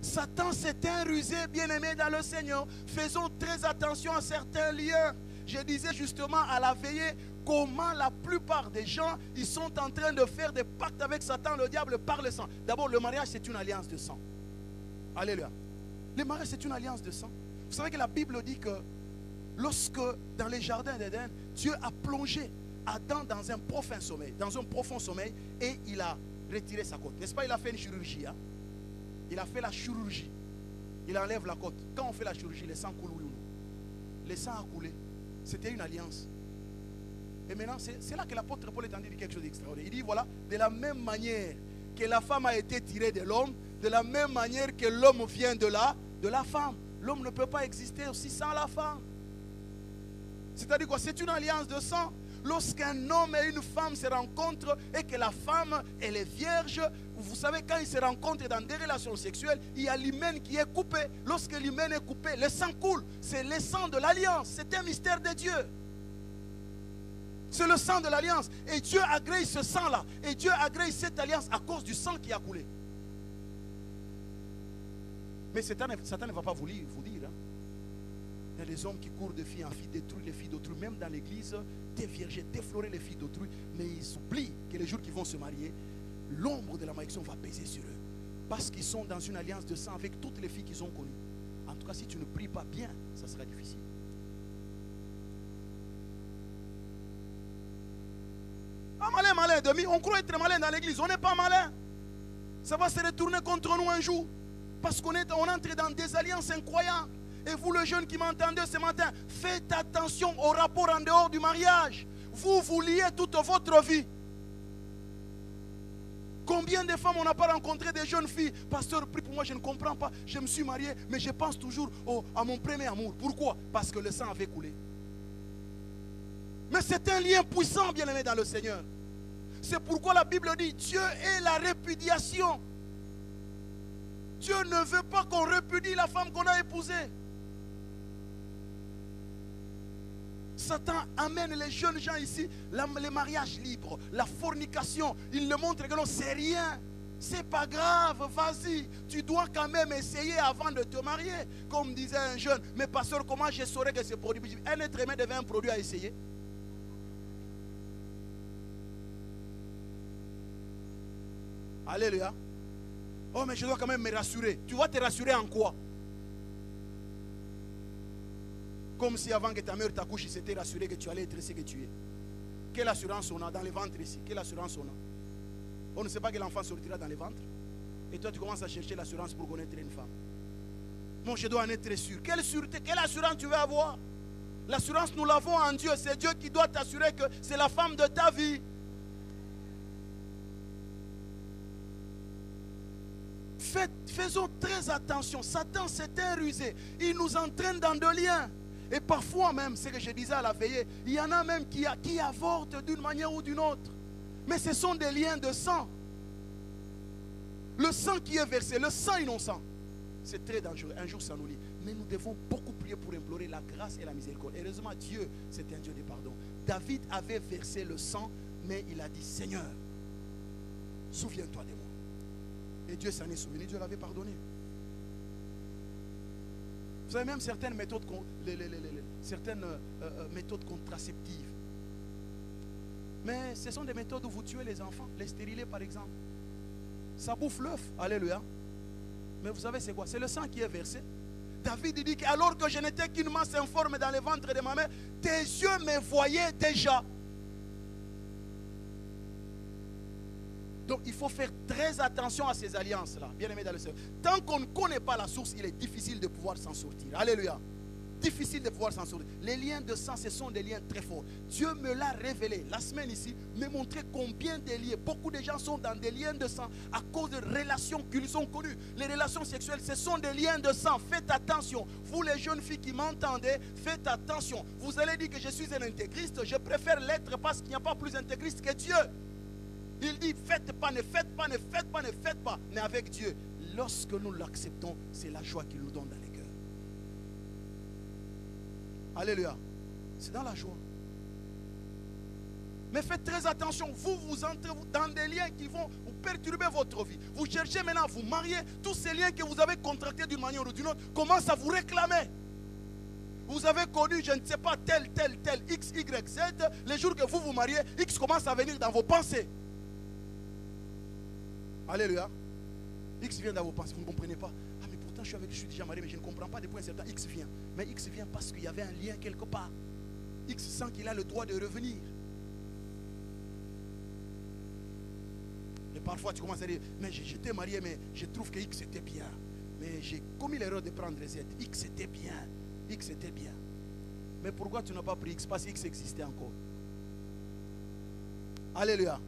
Satan s'est rusé, bien-aimé dans le Seigneur. Faisons très attention à certains lieux. Je disais justement à la veillée comment la plupart des gens, ils sont en train de faire des pactes avec Satan, le diable, par le sang. D'abord, le mariage, c'est une alliance de sang. Alléluia. Le mariage, c'est une alliance de sang. Vous savez que la Bible dit que lorsque, dans les jardins d'Éden, Dieu a plongé Adam dans un profond sommeil, et il a retiré sa côte. N'est-ce pas, il a fait une chirurgie. Hein? Il a fait la chirurgie. Il enlève la côte. Quand on fait la chirurgie, le sang coule, oui ou non? Le sang a coulé. C'était une alliance. Et maintenant, c'est là que l'apôtre Paul est en train de dire quelque chose d'extraordinaire. Il dit, voilà, de la même manière que la femme a été tirée de l'homme, de la même manière que l'homme vient de la femme. L'homme ne peut pas exister aussi sans la femme. C'est-à-dire quoi? C'est une alliance de sang. Lorsqu'un homme et une femme se rencontrent et que la femme elle est vierge, vous savez, quand ils se rencontrent dans des relations sexuelles, il y a l'hymen qui est coupé. Lorsque l'hymen est coupé, le sang coule. C'est le sang de l'alliance. C'est un mystère de Dieu. C'est le sang de l'alliance. Et Dieu agrée ce sang-là. Et Dieu agrée cette alliance à cause du sang qui a coulé. Mais Satan ne va pas vous dire. Hein. Il y a des hommes qui courent de fille en fille, détruisent les filles d'autrui, même dans l'église, dévierger, déflorer les filles d'autrui. Mais ils oublient que les jours qu'ils vont se marier, l'ombre de la malédiction va peser sur eux. Parce qu'ils sont dans une alliance de sang avec toutes les filles qu'ils ont connues. En tout cas, si tu ne pries pas bien, ça sera difficile. Ah, malin, demi. On croit être malin dans l'église. On n'est pas malin. Ça va se retourner contre nous un jour. Parce qu'on entre dans des alliances incroyables. Et vous, les jeunes qui m'entendez ce matin, faites attention au rapport en dehors du mariage. Vous liez toute votre vie. Combien de femmes on n'a pas rencontré des jeunes filles? Pasteur, prie pour moi, je ne comprends pas. Je me suis marié, mais je pense toujours à mon premier amour. Pourquoi? Parce que le sang avait coulé. Mais c'est un lien puissant, bien-aimé dans le Seigneur. C'est pourquoi la Bible dit, Dieu est la répudiation. Dieu ne veut pas qu'on répudie la femme qu'on a épousée. Satan amène les jeunes gens ici, les mariages libres, la fornication. Il leur montre que non, c'est rien. C'est pas grave, vas-y. Tu dois quand même essayer avant de te marier. Comme disait un jeune, mais pasteur, comment je saurais que ce produit, un être humain devient un produit à essayer? Alléluia. Oh, mais je dois quand même me rassurer. Tu vas te rassurer en quoi? Comme si avant que ta mère t'accouche, il s'était rassuré que tu allais être ce que tu es. Quelle assurance on a dans le ventre ici? Quelle assurance on a? On ne sait pas que l'enfant sortira dans le ventre. Et toi, tu commences à chercher l'assurance pour connaître une femme. Bon, je dois en être sûr. Quelle sûreté, quelle assurance tu veux avoir? L'assurance, nous l'avons en Dieu. C'est Dieu qui doit t'assurer que c'est la femme de ta vie. Faisons très attention. Satan s'est rusé. Il nous entraîne dans de liens. Et parfois même, c'est ce que je disais à la veillée, il y en a même qui avortent d'une manière ou d'une autre. Mais ce sont des liens de sang. Le sang qui est versé, le sang innocent, c'est très dangereux. Un jour, ça nous lie. Mais nous devons beaucoup prier pour implorer la grâce et la miséricorde. Heureusement, Dieu, c'est un Dieu de pardon. David avait versé le sang, mais il a dit, Seigneur, souviens-toi de moi. Et Dieu s'en est souvenu, Dieu l'avait pardonné. Vous avez même certaines méthodes, méthodes contraceptives. Mais ce sont des méthodes où vous tuez les enfants, les stérilés par exemple. Ça bouffe l'œuf, alléluia. Mais vous savez c'est quoi? C'est le sang qui est versé. David dit qu'alors que je n'étais qu'une masse informe dans le ventre de ma mère, tes yeux me voyaient déjà. Donc il faut faire très attention à ces alliances-là, bien-aimés dans le Seigneur. Tant qu'on ne connaît pas la source, il est difficile de pouvoir s'en sortir. Alléluia. Difficile de pouvoir s'en sortir. Les liens de sang, ce sont des liens très forts. Dieu me l'a révélé. La semaine ici, me montrait combien de liens. Beaucoup de gens sont dans des liens de sang à cause de relations qu'ils ont connues. Les relations sexuelles, ce sont des liens de sang. Faites attention. Vous les jeunes filles qui m'entendez, faites attention. Vous allez dire que je suis un intégriste. Je préfère l'être parce qu'il n'y a pas plus intégriste que Dieu. Il dit, faites pas, ne faites pas, ne faites pas, ne faites pas. Mais avec Dieu, lorsque nous l'acceptons, c'est la joie qu'il nous donne dans les cœurs. Alléluia. C'est dans la joie. Mais faites très attention, vous entrez dans des liens qui vont vous perturber votre vie. Vous cherchez maintenant à vous marier, tous ces liens que vous avez contractés d'une manière ou d'une autre commencent à vous réclamer. Vous avez connu, je ne sais pas, tel, X, Y, Z. Les jours que vous vous mariez, X commence à venir dans vos pensées. Alléluia. X vient dans vos pensées, vous ne comprenez pas. Ah mais pourtant je suis déjà marié, mais je ne comprends pas depuis un certain X vient. Mais X vient parce qu'il y avait un lien quelque part. X sent qu'il a le droit de revenir. Et parfois tu commences à dire, mais j'étais marié, mais je trouve que X était bien. Mais j'ai commis l'erreur de prendre Z. X était bien. X était bien. Mais pourquoi tu n'as pas pris X? Parce que X existait encore. Alléluia.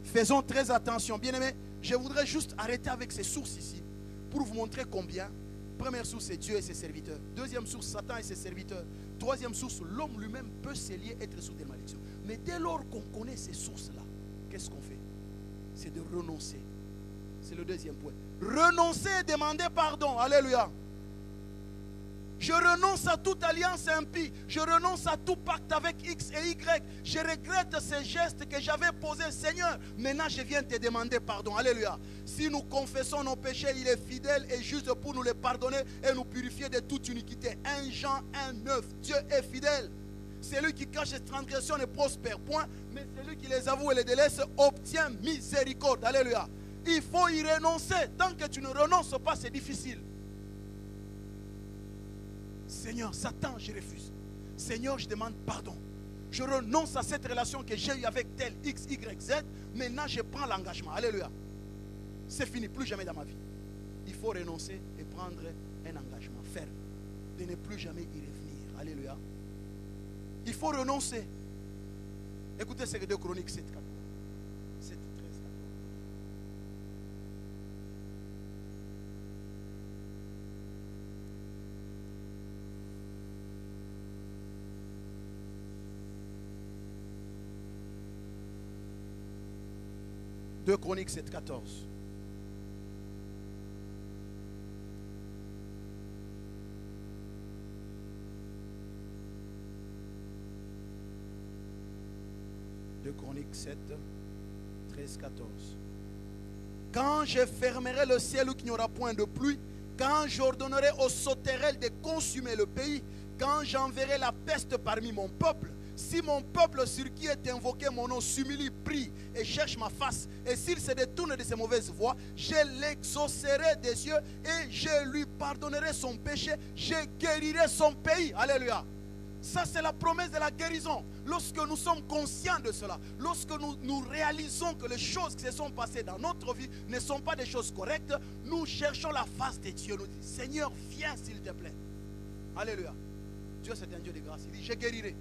Faisons très attention. Bien-aimés, je voudrais juste arrêter avec ces sources ici pour vous montrer combien. Première source, c'est Dieu et ses serviteurs. Deuxième source, Satan et ses serviteurs. Troisième source, l'homme lui-même peut se lier, être sous des malédictions. Mais dès lors qu'on connaît ces sources-là, qu'est-ce qu'on fait? C'est de renoncer. C'est le deuxième point. Renoncer et demander pardon. Alléluia. Je renonce à toute alliance impie. Je renonce à tout pacte avec X et Y. Je regrette ces gestes que j'avais posés. Seigneur, maintenant je viens te demander pardon. Alléluia. Si nous confessons nos péchés, il est fidèle et juste pour nous les pardonner et nous purifier de toute iniquité. 1 Jean 1,9. Dieu est fidèle. Celui qui cache ses transgressions ne prospère point, mais celui qui les avoue et les délaisse obtient miséricorde. Alléluia. Il faut y renoncer. Tant que tu ne renonces pas, c'est difficile. Seigneur, Satan, je refuse. Seigneur, je demande pardon. Je renonce à cette relation que j'ai eue avec tel X, Y, Z. Maintenant, je prends l'engagement. Alléluia. C'est fini, plus jamais dans ma vie. Il faut renoncer et prendre un engagement ferme de ne plus jamais y revenir. Alléluia. Il faut renoncer. Écoutez ce que 2 Chroniques 7, 14. 7, 13, 14. Deux Chroniques 7, 14. Deux Chroniques 7, 13, 14. Quand je fermerai le ciel où il n'y aura point de pluie, quand j'ordonnerai aux sauterelles de consumer le pays, quand j'enverrai la peste parmi mon peuple, si mon peuple sur qui est invoqué mon nom s'humilie, prie et cherche ma face, et s'il se détourne de ses mauvaises voies, je l'exaucerai des yeux et je lui pardonnerai son péché, je guérirai son pays. Alléluia. Ça, c'est la promesse de la guérison. Lorsque nous sommes conscients de cela, lorsque nous réalisons que les choses qui se sont passées dans notre vie ne sont pas des choses correctes, nous cherchons la face de Dieu. Nous disons, Seigneur, viens s'il te plaît. Alléluia. Dieu, c'est un Dieu de grâce. Il dit, je guérirai.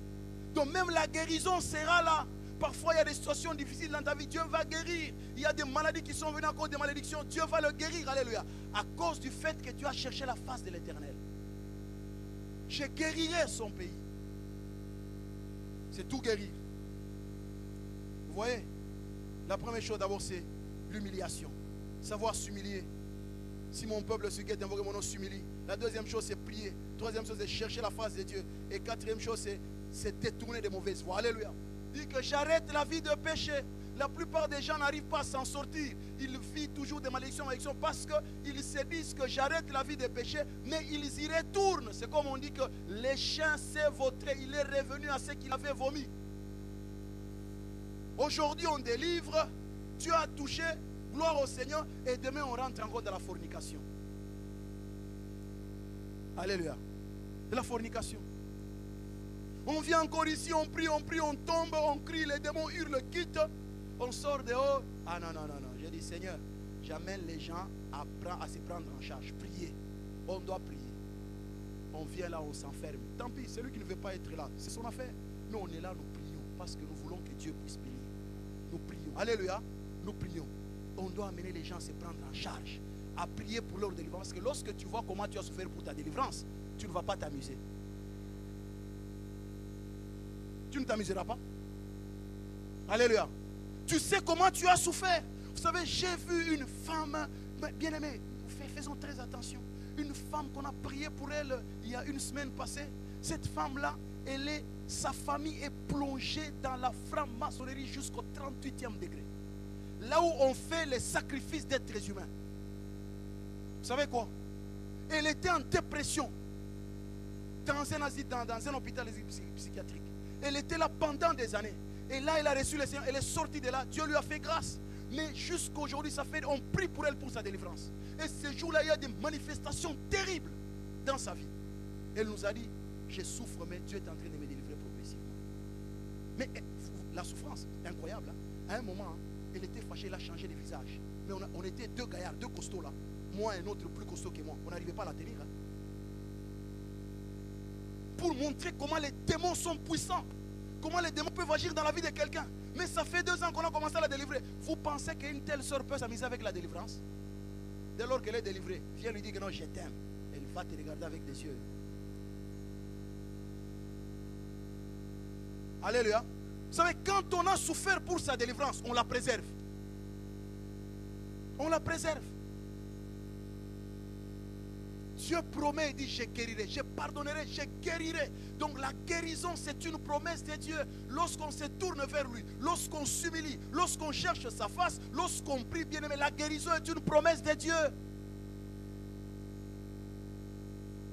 Donc même la guérison sera là. Parfois il y a des situations difficiles dans ta vie, Dieu va guérir. Il y a des maladies qui sont venues à cause des malédictions, Dieu va le guérir, alléluia. À cause du fait que tu as cherché la face de l'Éternel. Je guérirai son pays. C'est tout guérir. Vous voyez, la première chose d'abord c'est l'humiliation. Savoir s'humilier. Si mon peuple se guette, invoquer mon nom, s'humilie. La deuxième chose c'est prier. Troisième chose c'est chercher la face de Dieu. Et quatrième chose c'est détourner des mauvaises voies. Alléluia. Dit que j'arrête la vie de péché. La plupart des gens n'arrivent pas à s'en sortir. Ils vivent toujours des malédictions parce qu'ils se disent que j'arrête la vie de péché, mais ils y retournent. C'est comme on dit que les chiens s'est vautré, il est revenu à ce qu'il avait vomi. Aujourd'hui on délivre, Dieu a touché, gloire au Seigneur, et demain on rentre encore dans la fornication. Alléluia. De la fornication. On vient encore ici, on prie, on tombe, on crie, les démons hurlent, quittent. On sort dehors. Ah non. J'ai dit, Seigneur, j'amène les gens à se prendre en charge. Prier. On doit prier. On vient là, on s'enferme. Tant pis, celui qui ne veut pas être là, c'est son affaire. Nous, on est là, nous prions. Parce que nous voulons que Dieu puisse bénir. Nous prions. Alléluia. Nous prions. On doit amener les gens à se prendre en charge. À prier pour leur délivrance. Parce que lorsque tu vois comment tu as souffert pour ta délivrance, tu ne vas pas t'amuser. Tu ne t'amuseras pas. Alléluia. Tu sais comment tu as souffert. Vous savez, j'ai vu une femme, bien aimée, faisons très attention. Une femme qu'on a prié pour elle il y a une semaine passée. Cette femme-là, elle est sa famille est plongée dans la franc-maçonnerie jusqu'au 38e degré. Là où on fait les sacrifices d'êtres humains. Vous savez quoi? Elle était en dépression dans un hôpital psychiatrique. Elle était là pendant des années. Et là, elle a reçu le Seigneur. Elle est sortie de là. Dieu lui a fait grâce. Mais jusqu'à aujourd'hui, on prie pour elle pour sa délivrance. Et ce jour-là, il y a des manifestations terribles dans sa vie. Elle nous a dit, je souffre, mais Dieu est en train de me délivrer progressivement. Mais la souffrance, incroyable. Hein? À un moment, elle était fâchée, elle a changé de visage. Mais on était deux gaillards, deux costauds là. Moi et un autre plus costaud que moi. On n'arrivait pas à la tenir. Hein? Pour montrer comment les démons sont puissants. Comment les démons peuvent agir dans la vie de quelqu'un. Mais ça fait 2 ans qu'on a commencé à la délivrer. Vous pensez qu'une telle soeur peut s'amuser avec la délivrance? Dès lors qu'elle est délivrée, viens lui dire que non, je t'aime. Elle va te regarder avec des yeux. Alléluia. Vous savez, quand on a souffert pour sa délivrance, on la préserve. On la préserve. Dieu promet, il dit, je guérirai, je pardonnerai, je guérirai. Donc la guérison, c'est une promesse de Dieu. Lorsqu'on se tourne vers lui, lorsqu'on s'humilie, lorsqu'on cherche sa face, lorsqu'on prie, bien aimé, la guérison est une promesse de Dieu.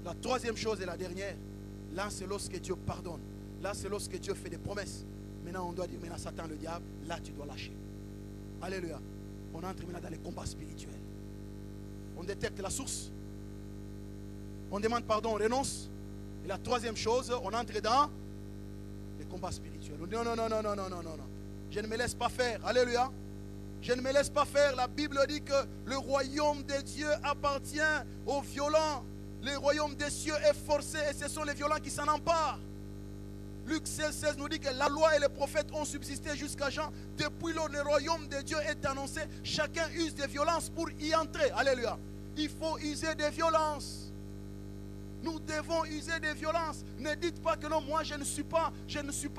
La troisième chose et la dernière, là c'est lorsque Dieu pardonne. Là c'est lorsque Dieu fait des promesses. Maintenant on doit dire, maintenant Satan le diable, là tu dois lâcher. Alléluia. On entre maintenant dans les combats spirituels. On détecte la source. On demande pardon, on renonce. Et la troisième chose, on entre dans les combats spirituels. On dit non, non, non, non, non, non, non, non. Je ne me laisse pas faire. Alléluia. Je ne me laisse pas faire. La Bible dit que le royaume de Dieu appartient aux violents. Le royaume des cieux est forcé et ce sont les violents qui s'en emparent. Luc 16 nous dit que la loi et les prophètes ont subsisté jusqu'à Jean. Depuis lors, le royaume de Dieu est annoncé. Chacun use de violence pour y entrer. Alléluia. Il faut user de violence. Nous devons user de violence. Ne dites pas que non, moi je ne suis pas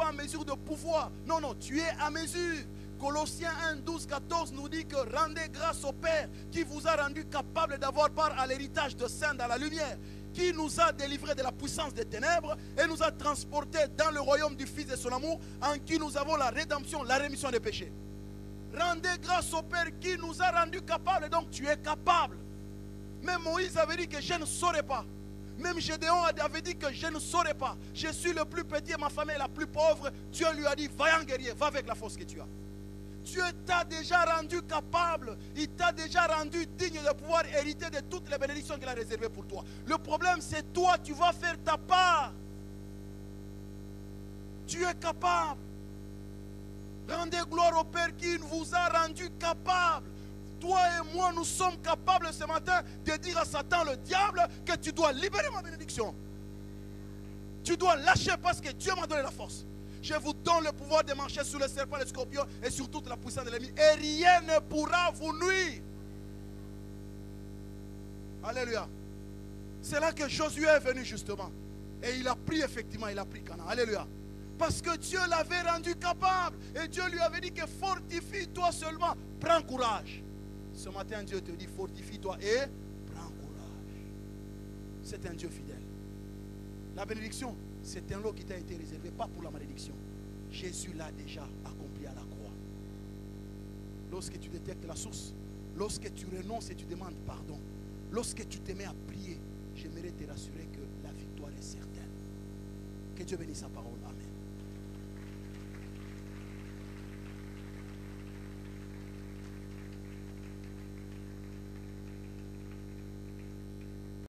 en mesure de pouvoir. Non, non, tu es à mesure. Colossiens 1, 12, 14 nous dit que rendez grâce au Père qui vous a rendu capable d'avoir part à l'héritage de saints dans la lumière, qui nous a délivrés de la puissance des ténèbres et nous a transportés dans le royaume du Fils de son amour, en qui nous avons la rédemption, la rémission des péchés. Rendez grâce au Père qui nous a rendu capables. Donc tu es capable. Même Moïse avait dit que je ne saurais pas. Même Gédéon avait dit que je ne saurais pas. Je suis le plus petit et ma famille est la plus pauvre. Dieu lui a dit, va en guerrier, va avec la force que tu as. Dieu t'a déjà rendu capable. Il t'a déjà rendu digne de pouvoir hériter de toutes les bénédictions qu'il a réservées pour toi. Le problème c'est toi, tu vas faire ta part. Tu es capable. Rendez gloire au Père qui vous a rendu capable. Toi et moi, nous sommes capables ce matin de dire à Satan, le diable, que tu dois libérer ma bénédiction. Tu dois lâcher parce que Dieu m'a donné la force. Je vous donne le pouvoir de marcher sur le serpent, les scorpions et sur toute la puissance de l'ennemi. Et rien ne pourra vous nuire. Alléluia. C'est là que Josué est venu justement. Et il a pris effectivement, il a pris Canaan. Alléluia. Parce que Dieu l'avait rendu capable. Et Dieu lui avait dit que fortifie-toi seulement. Prends courage. Ce matin, Dieu te dit, fortifie-toi et prends courage. C'est un Dieu fidèle. La bénédiction, c'est un lot qui t'a été réservé, pas pour la malédiction. Jésus l'a déjà accompli à la croix. Lorsque tu détectes la source, lorsque tu renonces et tu demandes pardon, lorsque tu te mets à prier, j'aimerais te rassurer que la victoire est certaine. Que Dieu bénisse sa parole. Amen.